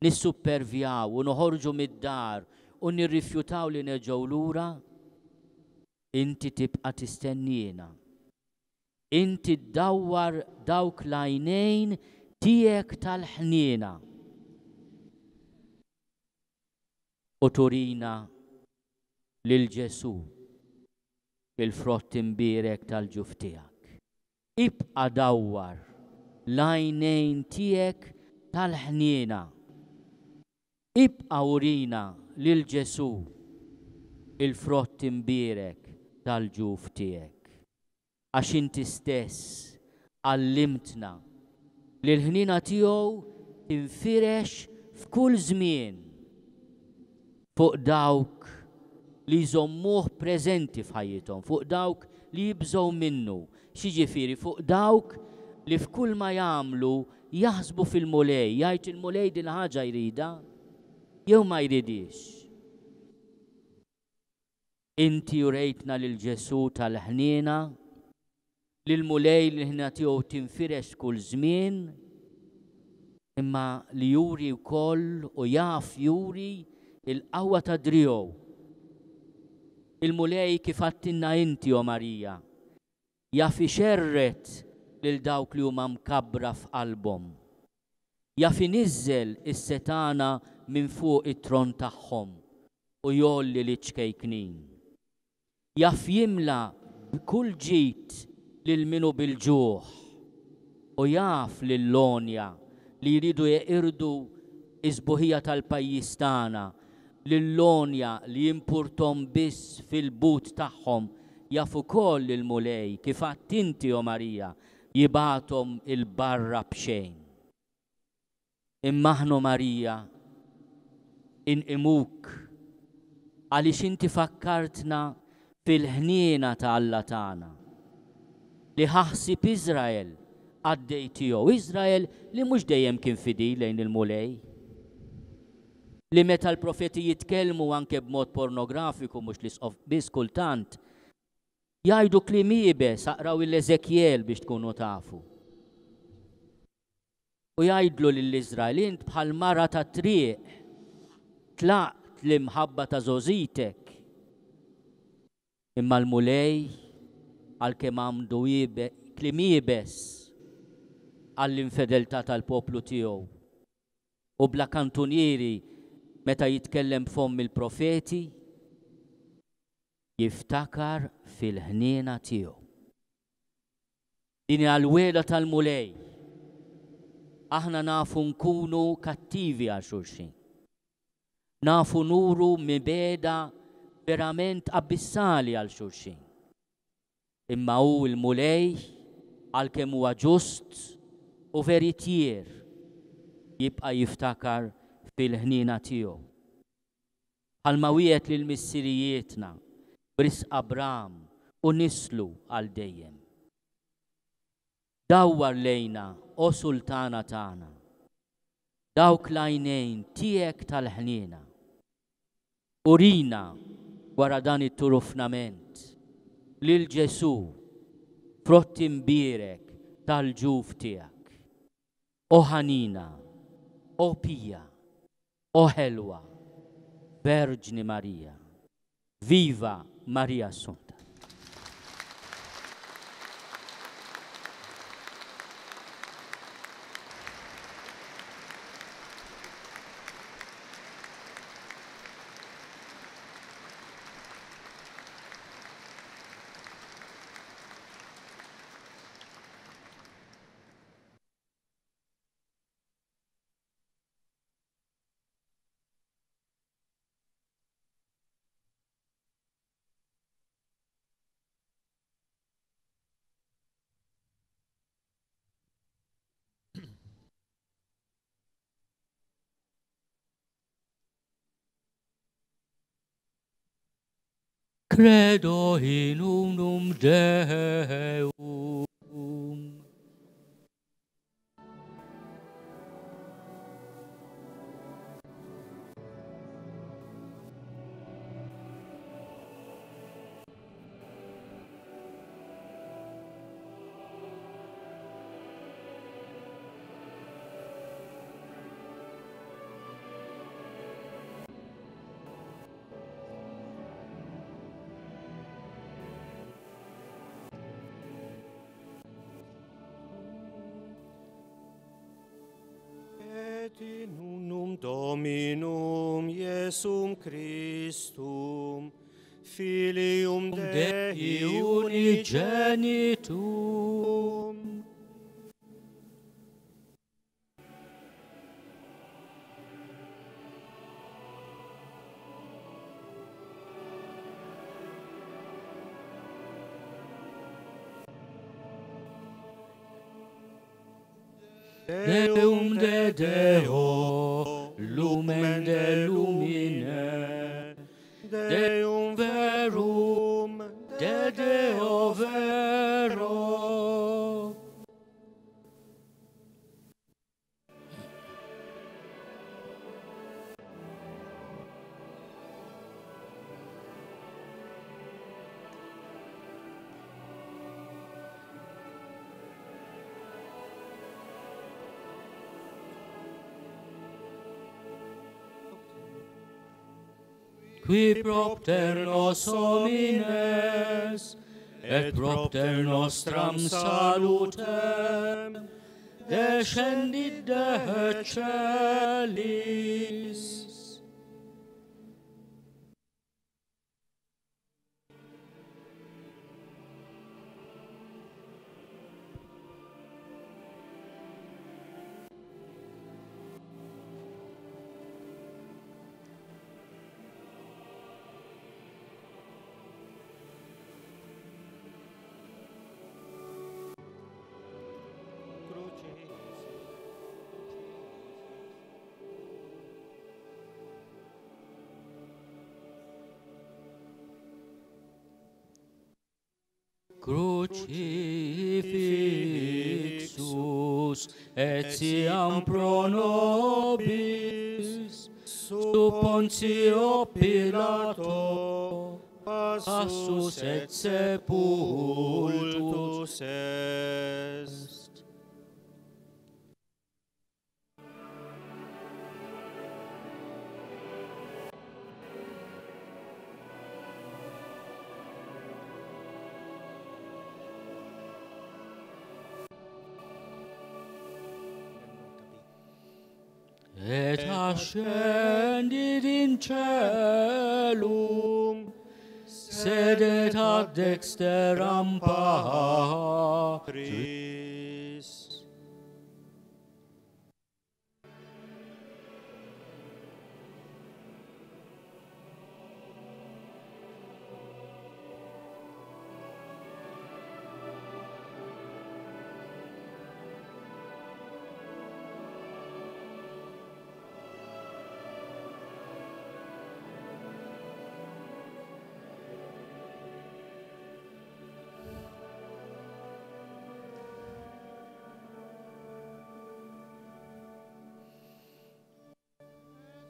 nissuppervjaw u noħorġu mid-dar u nirrifjutaw li nerġgħu lura, inti tibqa' tistennina. Inti ddawwar dawk l-għajnejn tiegħek tal-ħniena u turina lil Ġesu il-frott imbierek tal-ġuf tiegħek. Ibqa' dawwar l-għajnejn tiegħek tal-ħniena. Ibqa' urina lil Ġesu il-frott imbierek tal-ġuf tiegħek. Għax inti stess għallimtna li l-ħniena tiegħu tinfirex f'kull żmien fuq dawk li jżommuh preżenti f'ħajjithom, fuq dawk li jibżgħu minnu. Xiġifieri fuq dawk li f'kull ma jagħmlu jaħsbu fil-mulej, jgħid il-mulej din ħaġa jrida jew ma jridix. Inti urejtna lil Ġesu tal-ħniena, lil mulej li l-ħniena tiegħu tinfirex kull żmien, imma li juri wkoll u jaf juri il-qawwa ta' driegħu. Il-mulej kif għattinna inti o Marija, jaf ixerret lil dawk li huma mkabbra f'qalbhom. Jaf iniżżel is-setana minn fuq it-tron tagħhom u jolli l-iċkejknin. Jaf jimla b'kull ġid lil minu bil-ġuħ u jaf lil Lonja li jridu jeqirdu iż-sbuħija tal-pajjiż tagħna, lil Lonja li jimpurtom biss fil-but tagħhom, jaf ukoll il-mulej kif għadt inti o Marija jibatom il-barra b'xejn. Imma aħna Marija inqimuk għaliex inti fakkartna fil-ħniena ta' Alla tagħna li ħaħsib Iżrael għaddej tiegħu. Iżrael li mhux dejjem kien fidil lejn il-mulej, li meta l-profeti jitkellmu anke b'mod pornografiku mhux li biss kultant jgħidu kliem ibes, aqraw il-Eżekjel biex tkunu tafu. U jgħidlu lill-Iżrael int bħal mara ta' triq tlaqt l-imħabba ta' żożitek. Imma l-mulej għalkemm għamdu kliem ibes għall-infedeltà tal-poplu tiegħu. U bla kantunieri meta jitkellem fomm il-profeti jiftakar fil-ħniena tiegħu. Din għal-weda tal-mulej. Aħna nafu nkunu kattivi għal xulxin. Nafu nuru mibeda verament abissali għal xulxin. Imma hu il-mulej għalkemm huwa ġust u veritier jibqa' jiftakar fil-ħniena tiegħu. Bħalma wiegħed lil missirijietna bris Abram u nislu għal dejjem. Dawwar lejna o Sultana tagħna, dawk l-għajnejn tiegħek tal-ħniena. Urina wara dan it-turufnament lil Ġesu frott imbierek tal-ġuf tiegħek. O ħanina, o pija, o ħelwa, Verġni Marija, viva Marija Assunta. Credo in unum Deum. Dominum Iesum Christum, Filium Dei unigenitum, Deum de Deo, lumen de lumine, Deum verum, de Deo vero. Qui propter nos homines, et propter nostram salutem, descendit de celis. Crucifixus etiam pro nobis, sub Pontio Pilato, passus et sepultus est. Et ascendit in caelum, sedet ad dexteram Patris.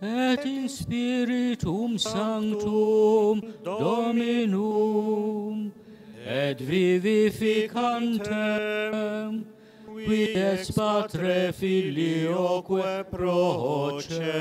Et in Spiritum Sanctum Dominum, et vivificantem, qui ex Patre Filioque procedit.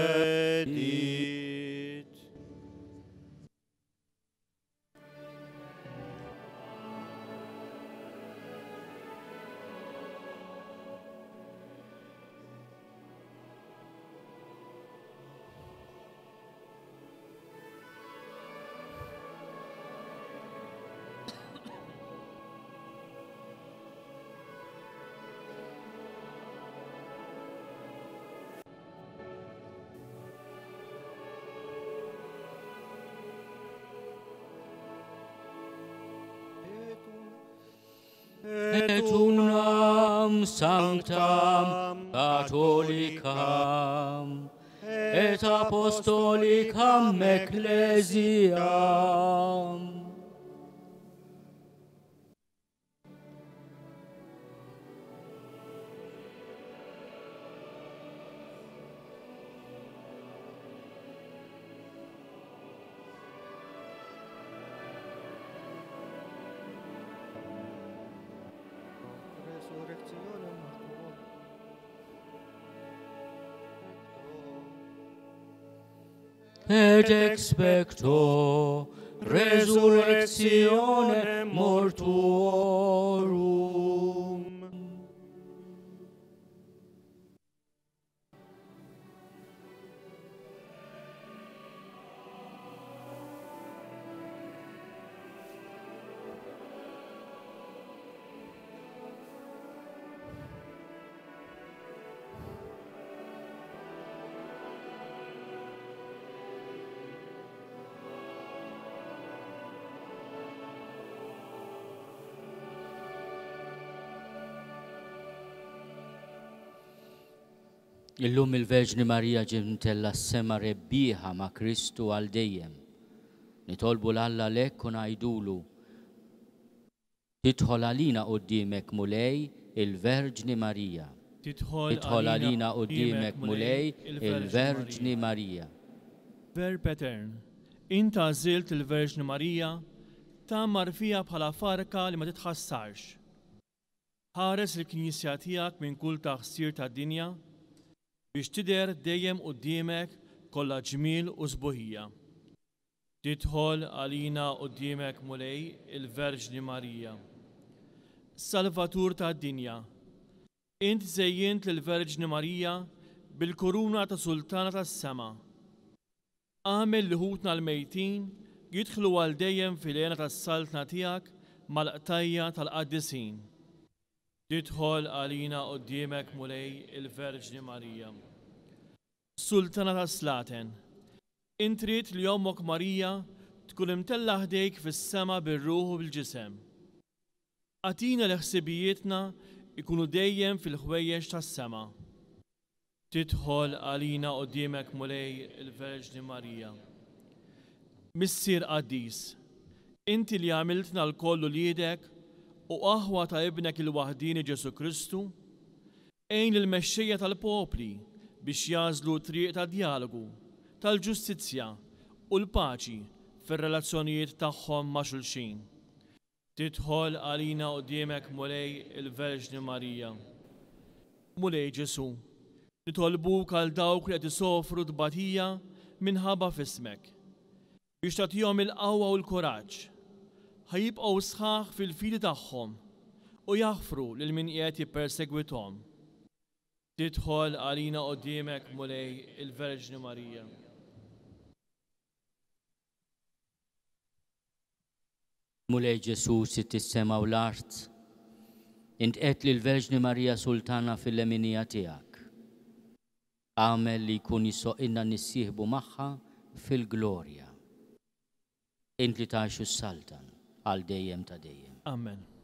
Et unam sanctam catholicam et apostolicam ecclesiam et expecto resurrectione mortuorum. Illum il-Verġni Marija ġimtella s-sema rebbieħa ma' Kristu għal dejjem. Nitolbu l-Alla lek u ngħidulu tidħol għalina qudiemek mulej il-Verġni Marija. Tidħol għalina qudiemek mulej il-Verġni Marija. Verb Etern, inta żilt il-Verġni Marija ta' marfija bħala farka li ma titħassarx. Ħares il-Knisja tiegħek minn kull taħsir tad-dinja biex tidher dejjem quddiemek kollha ġmiel u sbuħija. Tidħol għalina quddiemek mulej il-Verġni Marija. Salvatur tad-dinja, int żejjint lill-Verġni Marija bil-kuruna ta' Sultana tas-sema. Għamel li ħutna l-mejtin jidħlu għal dejjem fil-għena tas-saltna tiegħek mal-qtajja tal-qaddisin. Tidħol għalina quddiemek mulej il-Verġni Marija. Sultana tas-slaten, int trid li ommok Marija tkun imtella ħdejk fis-sema bir-ruħ u bil-ġisem. Għatina l-ħsibijietna ikunu dejjem fil-ħwejjeġ tas-sema. Tidħol għalina quddiemek mulej il-Verġni Marija. Missier Qaddis, inti li għamiltna l-kollu liedek u aħwa ta' ibnek il-waħdini Ġesu Kristu, għejn il-mexxejja tal-popli biex jażlu triq ta' dialogu, tal-ġustizzja u l-paċi fir-relazzjonijiet tagħhom ma' xulxin. Tidħol għalina quddiemek mulej il-Verġni Marija. Mulej Ġesu, nitolbuk għal dawk li qed isofru tbatija minħabba f'ismek biex tagħtihom il-qawwa u l-kuraġġ ħajibqgħu sħaħ fil-fidi tagħhom u jaħfru lil min qiegħed jippersegwithom. Tidħol għalina quddiemek mulej il-Verġni Marija. Mulej Ġesu sitt is-sema u l-art, int qed lill-Verġni Marija Sultana fil-leminija tiegħek. Għamel li jkun jissoqilna nissieħbu magħha fil-glorja. Int li tgħixu s-saltan għal dejjem ta' dejjem. Amen.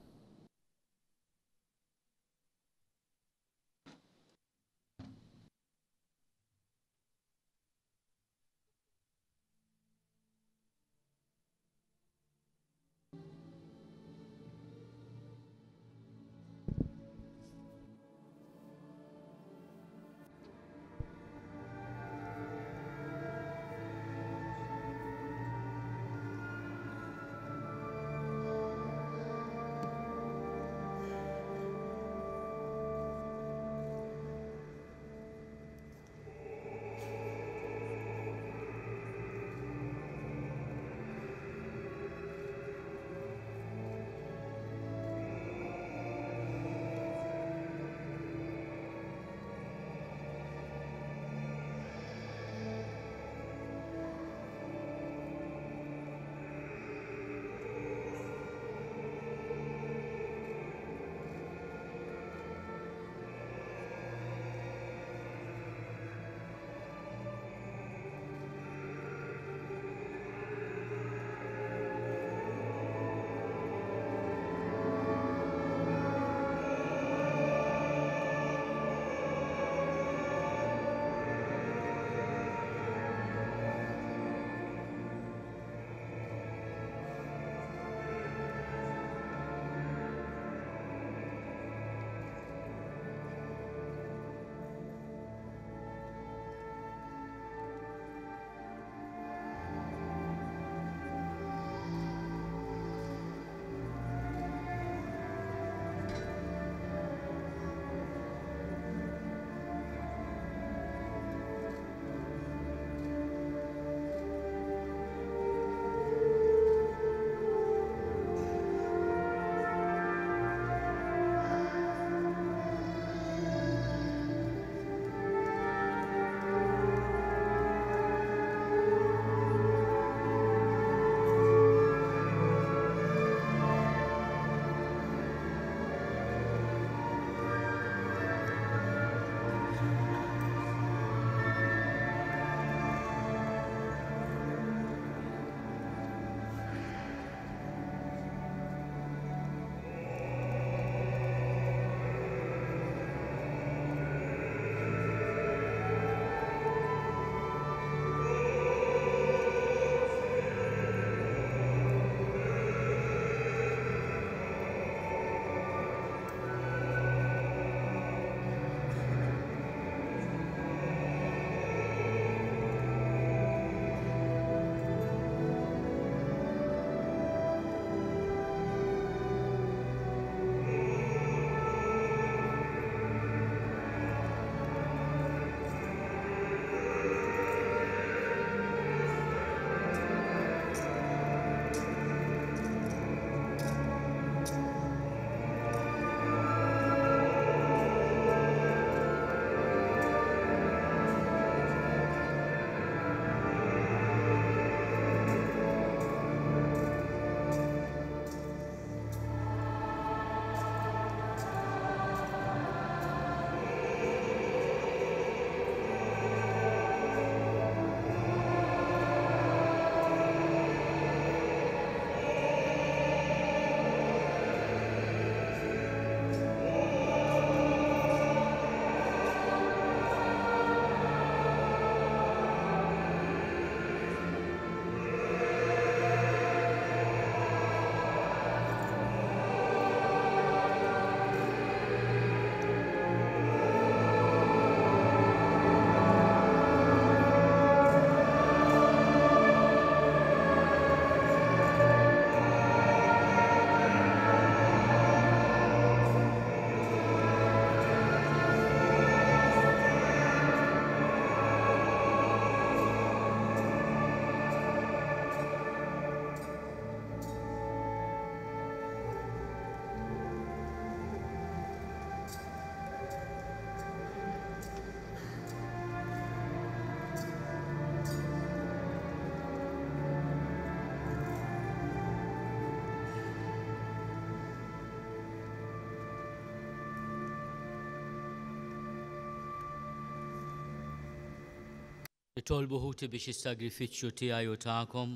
Nitolbu ħuti biex is-sagrifiċċju tiegħi u tagħkom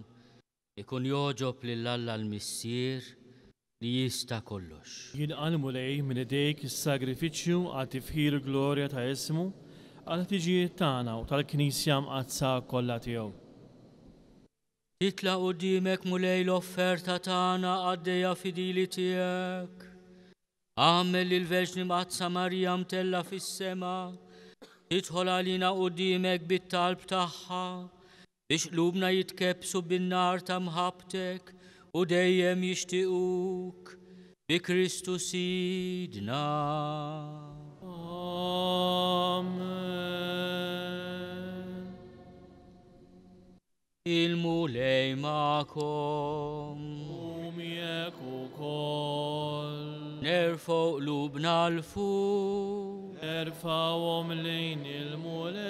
ikun joġob lill-Alla l-Missier li jista' kollox. Jinqalmu lej minn idejk is-sagrifiċċju għal tifħir glorja ta' ismu għal tiġijiet tagħna u tal-Knisja mqazza kollha tiegħu. Titla' quddiemek mulej l-offerta tagħna għaddejja fidili tiegħek. Għamel li l-Verġni Mqazza Marija mtella fis-sema tidħol għalina quddiemek bit-talb tagħha biex qlubna jitkebsu bin-nar ta' mħabbtek u dejjem jixtiequk bi Kristu Sidna. Amen. Il-mulej ma'kom. Miegħek ukoll. Nerfgħu qlubna l-fuq. Erfawhom lejn il-mulej.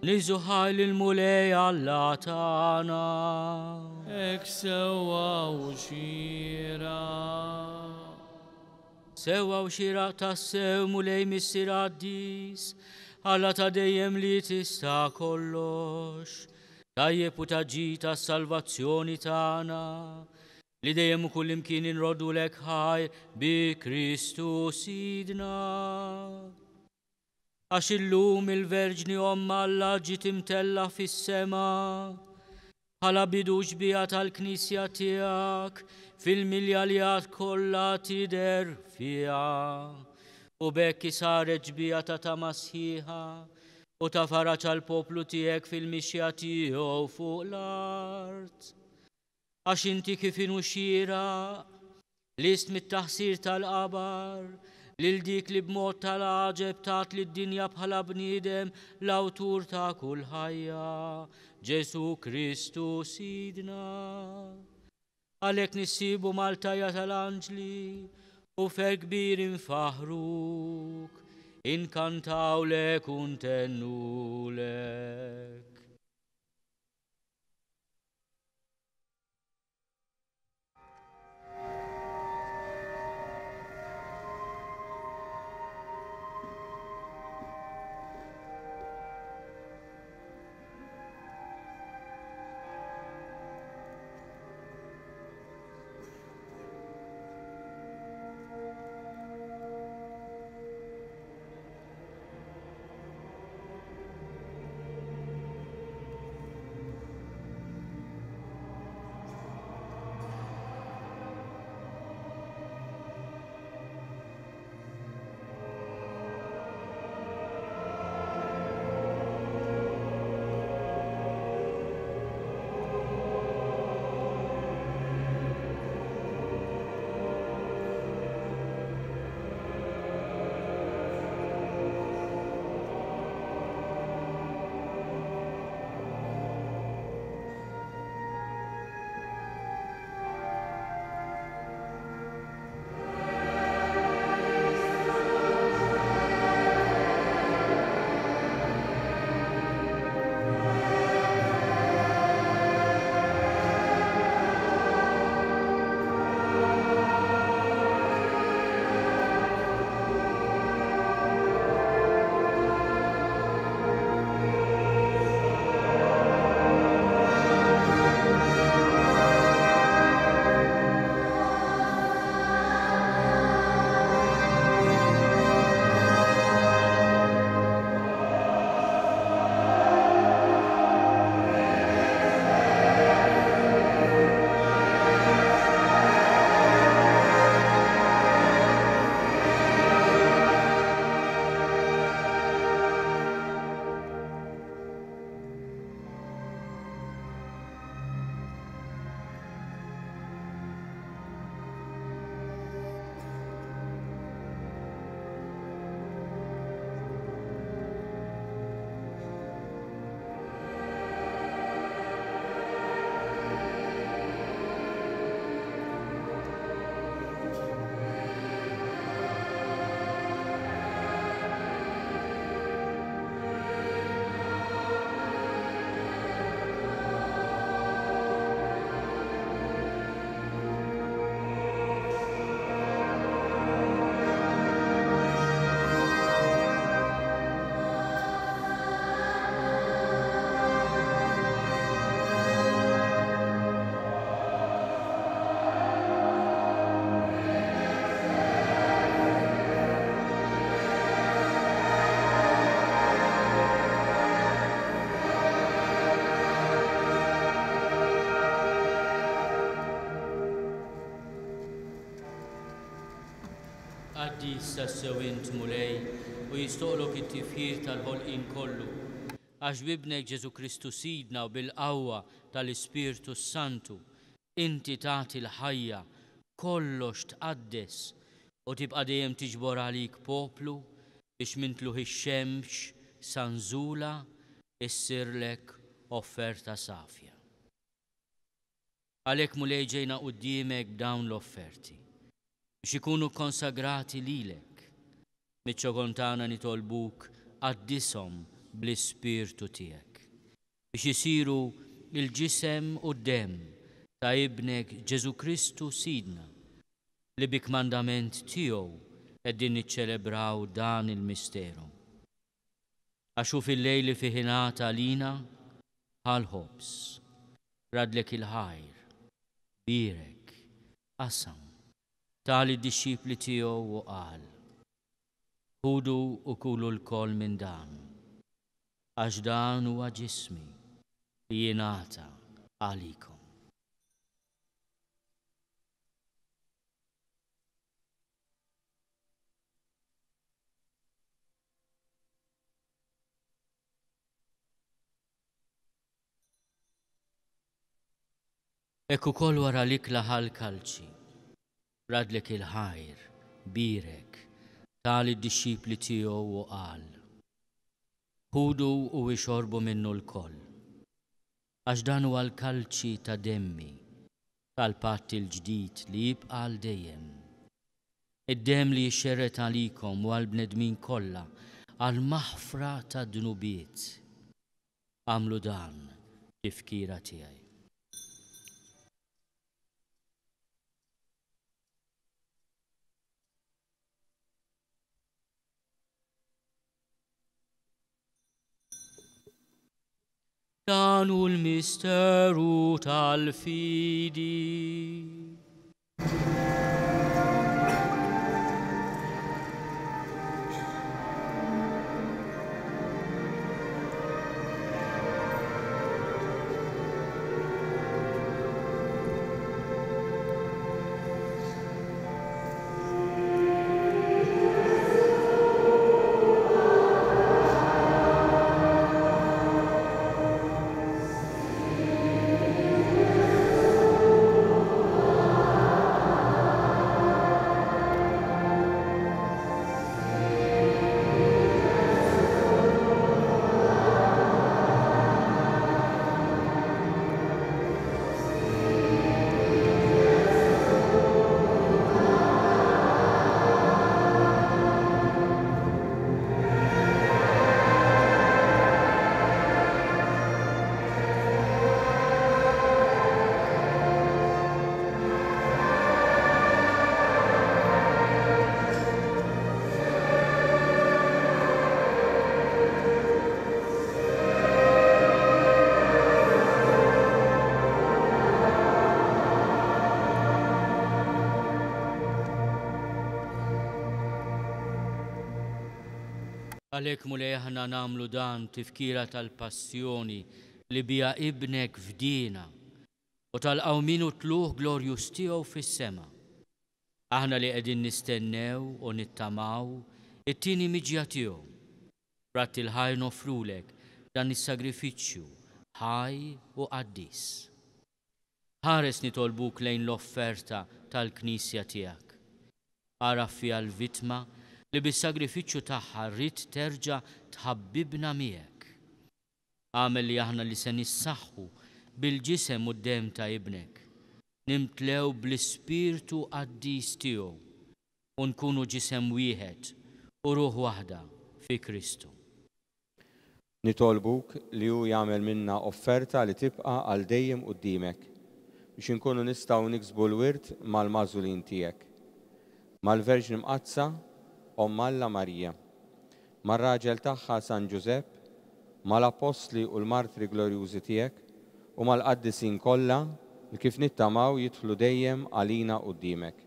Niżuħaj l-mulej Alla tagħna. Ek sewwa u xira. Sewwa u xira tassew mulej Missier Addis, Alla ta' dejjem li tista' kollox. Tajjeb u taġġi tas-salvazzjoni tagħna li dejjem ukoll imkien inrodulek ħaj bi Kristu Sidna. Għax illum il-Verġni Omma Alla ġiet imtella fis-sema bħala bidu ġbija tal-Knisja tiegħek fil-miljalijat kollha tidher fiha u bekk saret ġbija ta' masħiħa u ta' faraġ għall-poplu tiegħek fil-mixja tiegħu fuq l-art. Għax inti kif inhu xieraq list mit-taħsir tal-qabar lil dik li b'mod tal-għaġeb tat lid-dinja bħala bniedem l-awtur ta' kull ħajja, Ġesu Kristu Sidna. Għalhekk nissibu mal-tajja tal-anġli u fer kbir infaħruk, inkantawlek u ntennulek. tassew int mulej u jistoqlok it-tifjir tal-ħolqien kollu. Għax bibnek Ġesu Kristu sidna u bil-qawwa tal-Ispirtu Santu inti tagħti l-ħajja kollox tqaddes u tibqa' dejjem tiġbor għalik poplu biex mintluħ ix-xemx sanżula issirlek offerta safja. Għalhekk mulej ġejna quddiemek b'dawn l-offerti biex ikunu konsagrati lilek. Miċ-ċokon tagħna nitolbuk qaddishom bl-Ispirtu tiegħek biex isiru il-ġisem u d-demm ta' ibnek Ġesu Kristu sidna li bi kmandament tiegħu qegħdin niċċelebraw dan il-misteru. Għaxu fil-lejli fih ingħata lina bħal-ħobs, radlek il-ħajr, birek, qasam, tali d-dixxipli tiegħu u qal: ħudu u kulu l-kol minn dan, għax dan huwa ġismi li jingħata għalikom. Ekku kol wara l-ikla ħal-kalċi, radlek il-ħajr, birek, tali d-dixxipli tiegħu u qal: ħudu u ixorbu minnu l-koll, għax dan huwa l-kalċi ta' demmi tal-patt il-ġdid li jibqa' għal dejjem. Id-demm li jixxerret għalikom u għall-bnedmin kollha għal maħfra ta' dnubiet. Għamlu dan tifkira tiegħi. Dan hu l-misteru tal-fidi. Għalhekk mulej aħna nagħmlu dan tifkira tal-passjoni li bija ibnek fdina u tal-qawmin u tluħ glorjus tiegħu fis-sema. Aħna li qegħdin nistennew u nittamaw it-tieni miġja tiegħu. Rat il-ħaj nofrulek dan is-sagrifiċċju ħaj u qaddis. Ħares nitolbuk lejn l-offerta tal-Knisja tiegħek. Ara fiha l-vittma li bis-sagrifiċċju tagħha rrid terġa' tħabbibna miegħek. Għamel li aħna li se nissaħħu bil-ġisem u d-demm ta' ibnek, nimtlew bl-Ispirtu qaddis tiegħu u nkunu ġisem wieħed u ruħ waħda fi Kristu. Nitolbuk li hu jagħmel minna offerta li tibqa' għal dejjem quddiemek biex inkunu nistgħu niksbu l-wirt mal-magħżulin tiegħek, mal-Verġni Mqazza Omm Alla Marija, mar-raġel tagħha San Ġusepp, mal-apostli u l-martri glorjużi tiegħek u mal-qaddisin kollha li kif nittamaw jidħlu dejjem għalina quddiemek.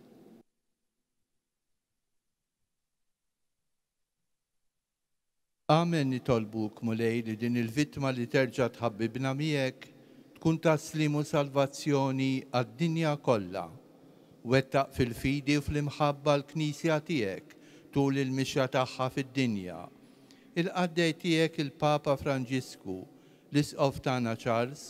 Amen nitolbuk mulej li din il-vittma li terġa' tħabbibna miegħek tkun taslim u salvazzjoni għad-dinja kollha. Wettaq fil-fidi u fl-imħabba l-Knisja tiegħek tul il-mixja tagħha fid-dinja. Il-qaddej tiegħek il-Papa Franġisku, l-Isqof tagħna Charles,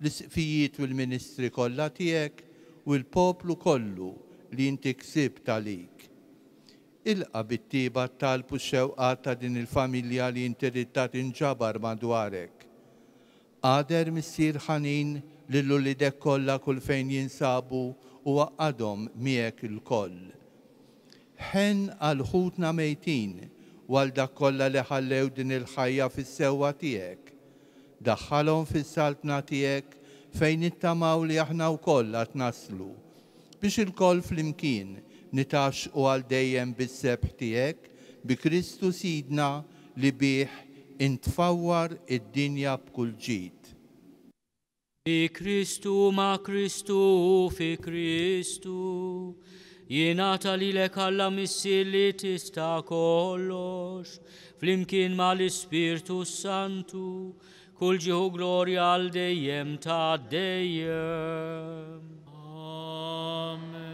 l-isqfijiet u l-ministri kollha tiegħek u l-poplu kollu li inti ksibt għalik. Ilqa bit-tiba talbu x-xewqat ta' din il-familja li inti ridda tinġabar madwarek. Qader missier ħanin lill-ulidek kollha kull fejn jinsabu u għadhom miegħek il-koll. Ħen għal ħutna mejtin u għal dak kollha li ħallew din il-ħajja fis-sewwa tiegħek. Daħħalhom fis-saltna tiegħek fejn nittamaw li aħna wkoll qed naslu biex il-koll flimkien nitax u għal dejjem bis-sebħ tiegħek bi Kristu Sidna li bih intfawwar id-dinja b'kull ġid. Fi Kristu ma' Kristu fi Kristu jingħata lilek Alla missier li tista' kollox flimkien mal-Ispirtu Santu kull ġieħu glorja għal dejjem ta' dejjem. Amen.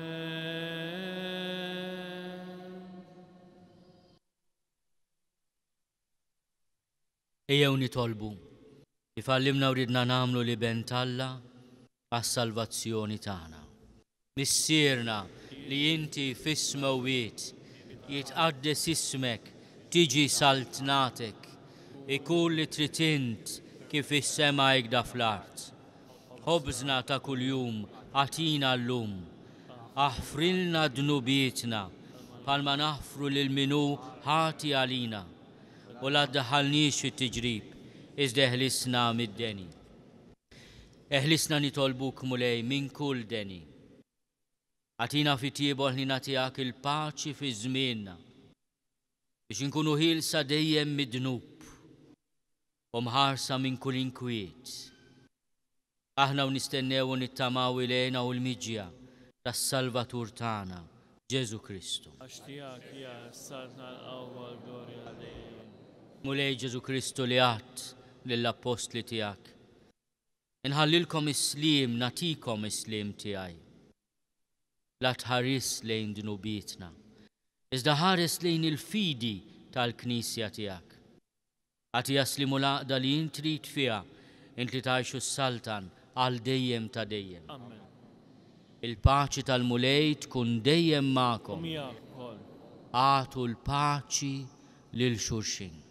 Ejjew nitolbu, kif għallimna u ridna nagħmlu li bent Alla għas-salvazzjoni tagħna. Missierna li inti fis-smawiet jitqaddes ismek, tiġi saltnatek, ikun li trid int kif is-sema jgda fl-art. Ħobżna ta' kuljum għatina llum, aħfrilna dnubietna bħalma naħfru lil minu ħati għalina u la ddaħħalniex fit-tiġrib, iżda eħlisna mid-deni. Eħlisna nitolbuk mulej minn kull deni. Għatina fit-tiebol ħnina tiegħek il-paċi fi żmienna biex inkunu ħielsa dejjem mid-dnub u mħarsa minn kull inkwiet. Aħna u nistennew u nittamaw ilejna u l-miġja tas-Salvatur tagħna, Ġesu Kristu. Għaxtijak ja s-saltna l-awwal glorja lejn. Mulej Ġesu Kristu li għadt lill-apostli tiegħek. Inħallilkom is-slim, natikom is-slim tiegħi. La tħares lejn dnubietna, iżda ħares lejn il-fidi tal-Knisja tiegħek. Għati jaslimu l-għaqda li int trid fiha, int li tgħixu s-saltan għal dejjem ta' dejjem. Amen. Il-paċi tal-mulej tkun dejjem magħkom. Miegħek ukoll. Għatu l-paċi lil xulxin.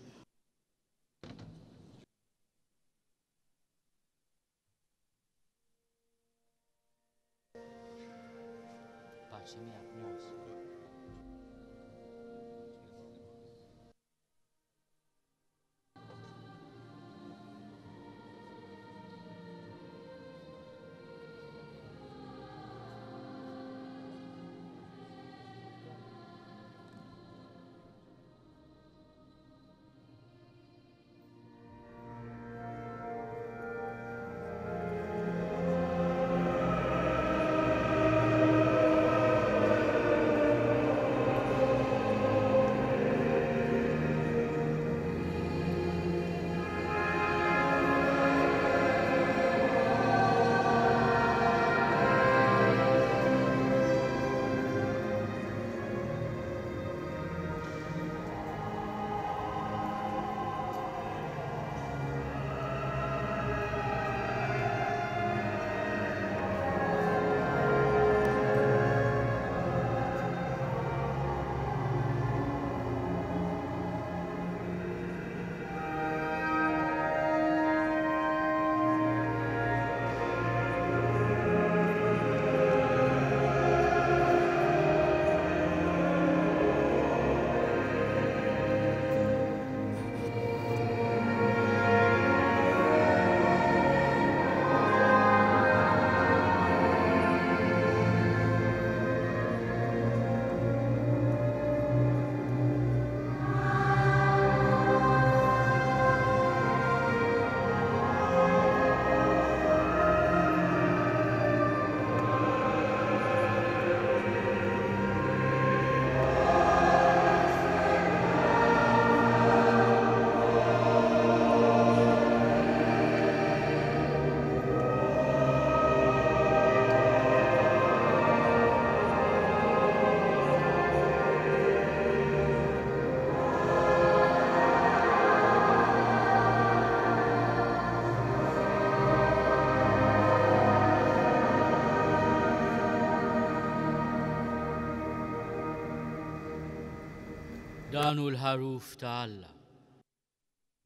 danu l-ħaruf ta' Alla,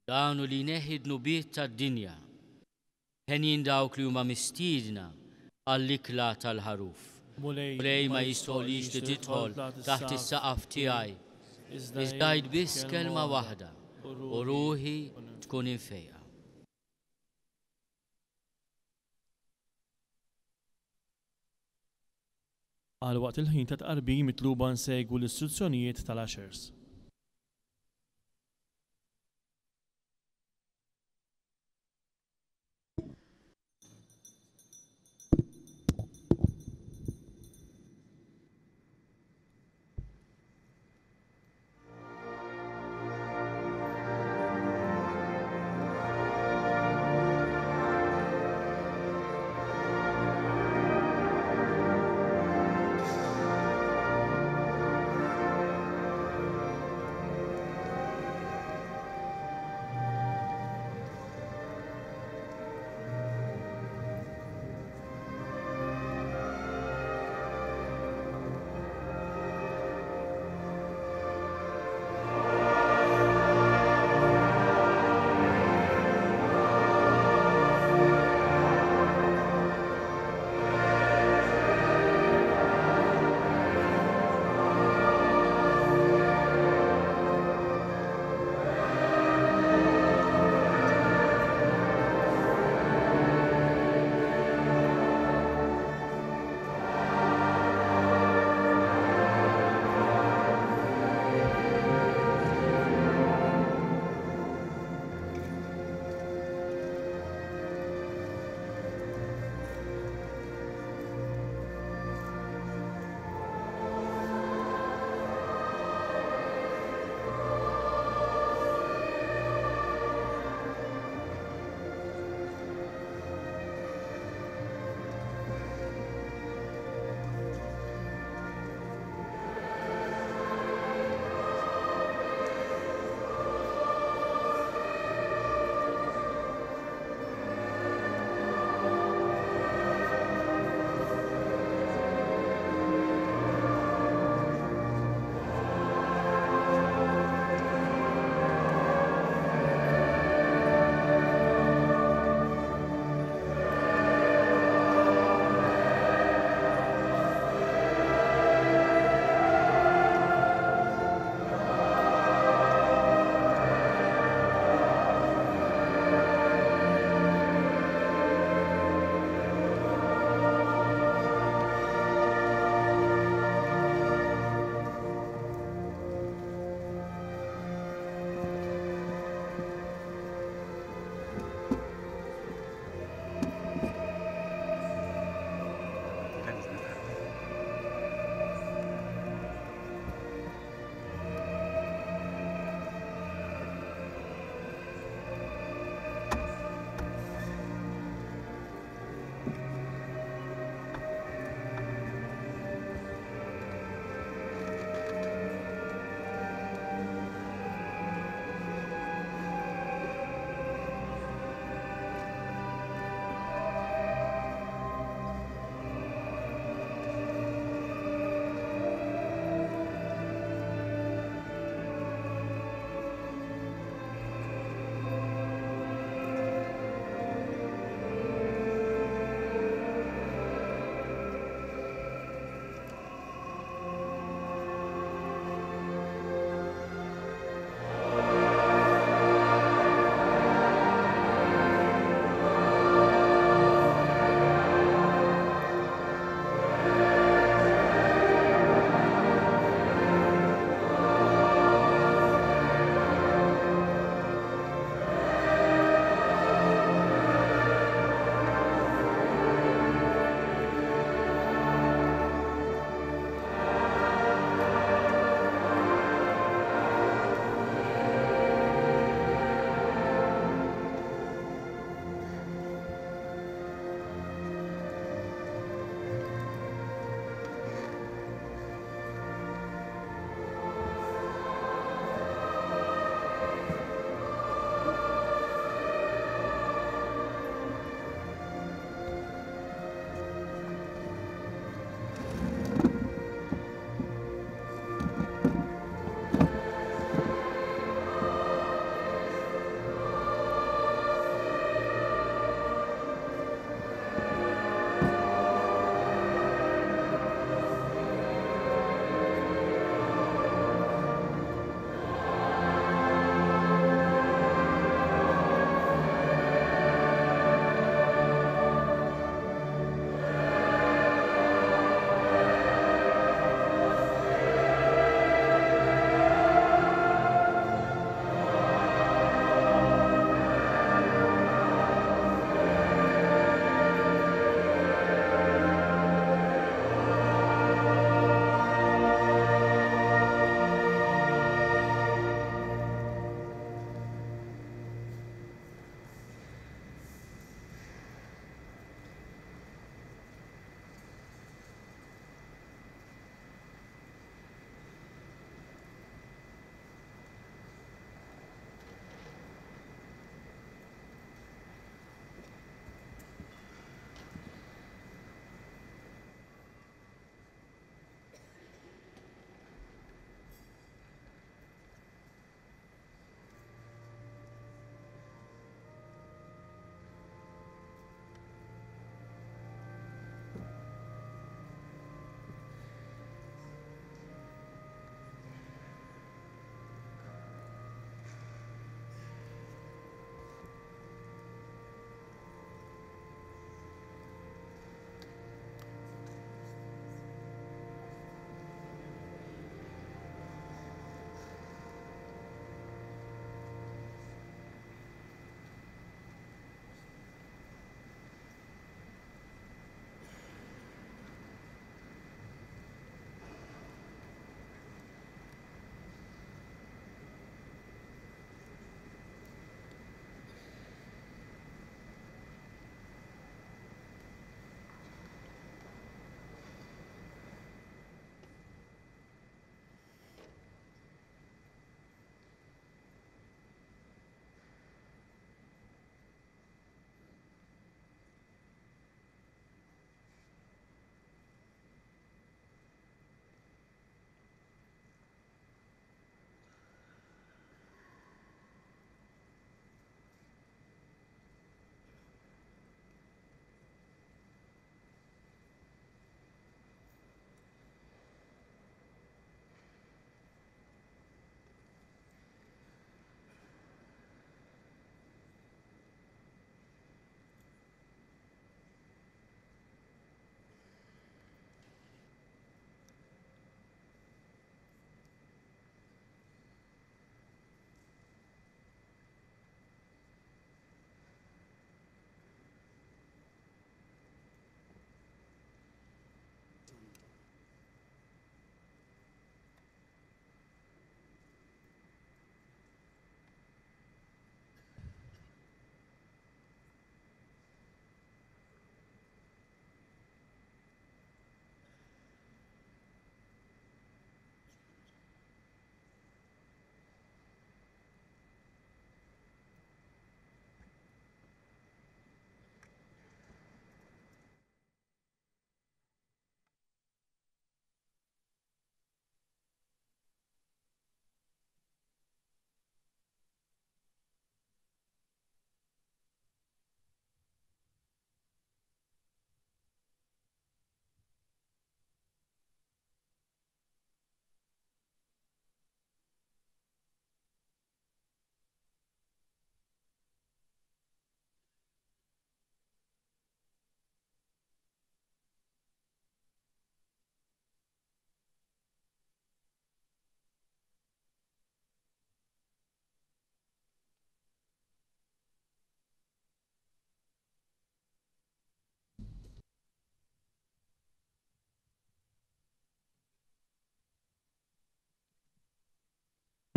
danu li neħid nubiet ta' dinja, ħenjin dawk li huma mistiedna għall-ikla tal-ħaruf. Mulej ma jistolix li tidħol taħt is-saqaf tiegħi, iżdajt biss kelma waħda u ruħi tkun infejqa. Għal waqt il-ħin ta' tqarbim mitluba nsegwu l-istruzzjonijiet tal-Ushers.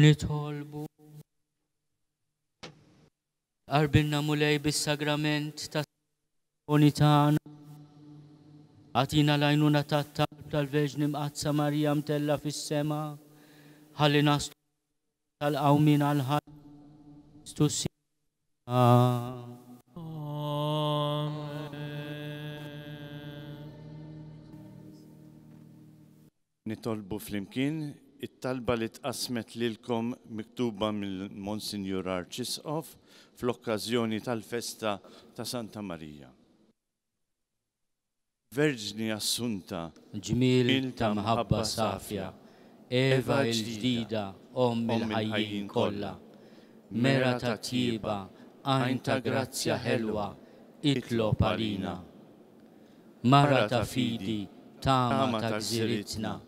Nitolbu. Arbilna mulej bis-sagrament ta' unitana. Għatina lajnuna tat-talb tal-Verġni Mqazza Marija mtella fis-sema. Ħalli naslu tal-qawmin għal-ħajja. Nitolbu flimkien it-talba li tqasmet lilkom miktuba mill-Monsignor Arċisqof fl-okkażjoni tal-festa ta' Santa Marija. Verġni Assunta, ġmil ta' mħabba safja, Eva il-ġdida, il-ħajjin kollha, mera ta' tjiba, għajn ta' grazzja ħelwa, itlob għalina. Mara ta' fidi, tama ta' gżiritna,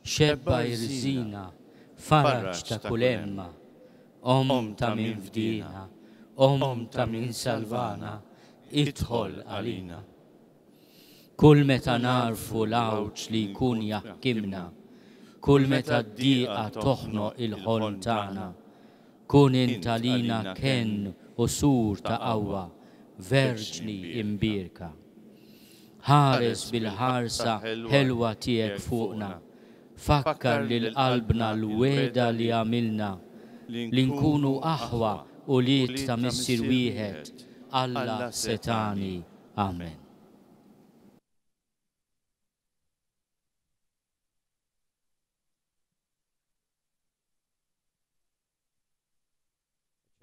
xebba jirżina, faraġ ta' kulemma, ta' min fdina, ta' min salvana, idħol għalina. Kull meta narfu l-awċ li jkun jaħkimna, kull meta d-diqa toħno il-ħolm tagħna, kun intalina ken u sur ta' qawwa, verġni imbirka. Ħares bil-ħarsa ħelwa tiegħek fuqna, fakkar lil qalbna l-weda li għamilna, li nkunu aħwa u liet ta' missir wieħed, Alla setani. Amen.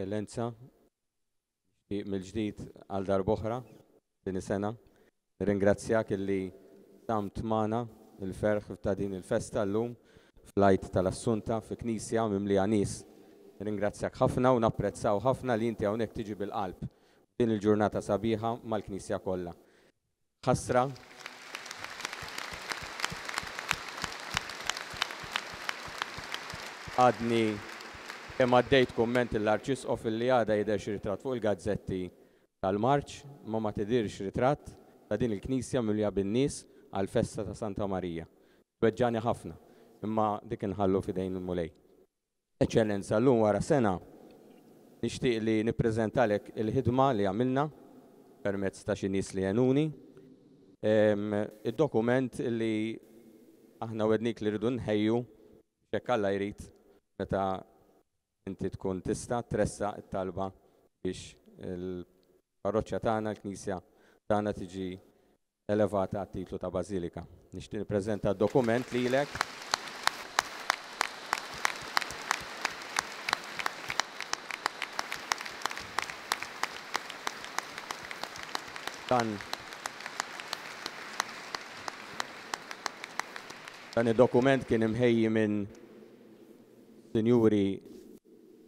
Eccellenza, mill-ġdid għal darboħra din is-sena. Ringrazzjak illi tamt magħna il-ferħ ta' din il-festa llum fl-Għid tal-Assunta fi Knisja mimlija nies. Ringrazzjak ħafna u napprezzaw ħafna li inti hawnhekk tiġi bil-qalb din il-ġurnata sabiħa mal-Knisja kollha. Ħasra għadni kemm għaddejt kumment l-Arċisqof illi għada jidher xi ritratt fuq il-gazzetti tal-Marċ, ma tidirx ritratt ta' din il-Knisja mimlija bin-nies għall-festa ta' Santa Marija. Tweġġani ħafna, imma dik inħallu f'idejn il-mulej. Eċċellenza, llum wara sena nixtieq li nippreżentalek il-ħidma li għamilna permezz ta' xi nies li għenuni. Id-dokument li aħna wednik li rridu nħejju x'hekk Alla jrid meta inti tkun tista' tressa t-talba biex il-parroċċja tagħna, l-Knisja tagħna tiġi elevata għat-titlu ta' Bażilika. Nixtieq nippreżenta d-dokument lilek. Dan id-dokument kien imħejji minn Sinjuri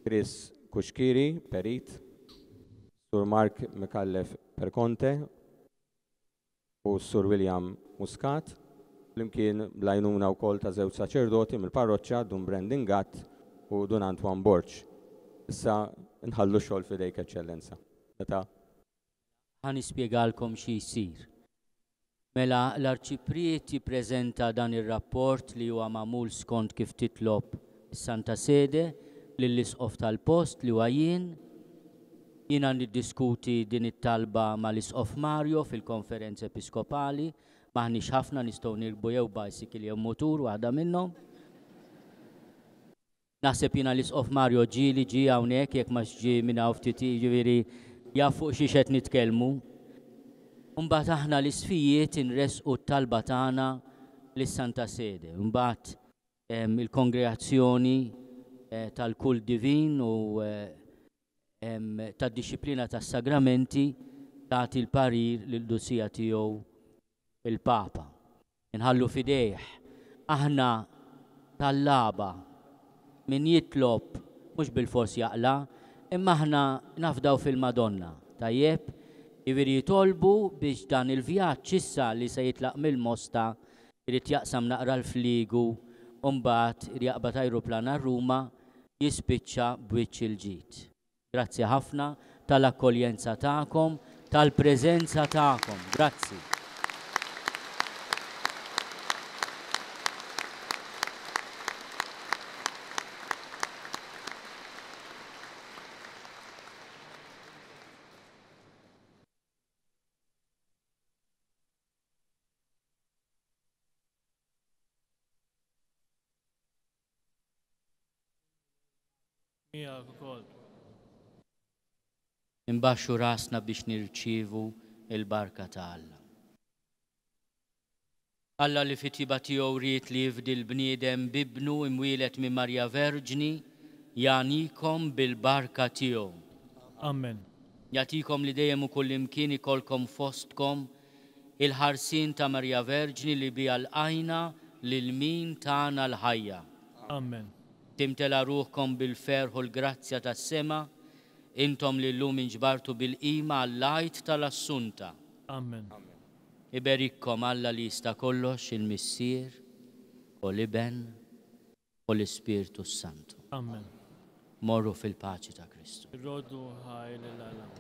Chris Kuxkiri, perit, Sur Mark Mikallef Perconte u Sur William Muscat, flimkien blajnuna wkoll ta' żewġ saċerdoti mill-parroċċja Dun Brendan Gatt u Dun Antoine Borch. Issa nħallu xogħol f'idejk Eċċellenza. Ħanispjegalkom xi jsir. Mela l-Arċipriet jippreżenta dan ir-rapport li huwa magħmul skont kif titlob is-Santa Sede lill-Isqof tal-Post li huwa jien. Jiena niddiskuti din it-talba mal-Isqof Mario fil-Konferenza Episkopali, maħniex ħafna nistgħu nirbu jew bicycle jew mutur waħda minnhom. Naħseb jiena l-Isqof Mario ġi hawnhekk jekk ma ġi minn hawn ftit jiġifieri jaf fuq xi qed nitkellmu. Mbagħad aħna l-isfijiet inresqu t-talba tagħna lis-Santa Sede. Mbagħad il-kongregazzjoni tal-kull divin u tad-disciplina tas-sagramenti tagħti l-parir lil-Dusija tiegħu il-Papa. Inħallu fidejh aħna tal-laba min jitlob mhux bil-fors jaqla, imma aħna nafdaw fil-Madonna. Tajjeb, jiġifieri jitolbu biex dan il-vjaġġ issa li se jitlaq mill-Mosta irid jaqsam naqra l-fliegu u mbagħad jaqbad ajruplan għar-Ruma jispiċċa b'wiċċ il-ġid. Grazzi ħafna tal-akkoljenza tagħkom, tal-preżenza tagħkom. Grazzi. Miegħek ukoll. Imbaxxu rasna biex nirċievu il-barka ta' Alla. Alla li fit-tiba tiegħu ried li jifdi l-bniedem bibnu imwielet minn Marja Verġni janikom bil-barka tiegħu. Amen. Jagħtikom li dejjem u kullimkien ikolkom fostkom il-ħarsien ta' Marja Verġni li biha l-qajna lil min tagħna l-ħajja. Amen. Timtela ruħkom bil-ferħu l-grazzja tas-sema, intom li llum inġbartu bil-qima għall-għajt tal-Assunta. Amen. Iberikkom Alla li jista' kollox il-Missier u l-Iben u l-Ispirtu Santu. Amen. Morru fil-paċi ta' Kristu. Roddu ħajl l-Alla.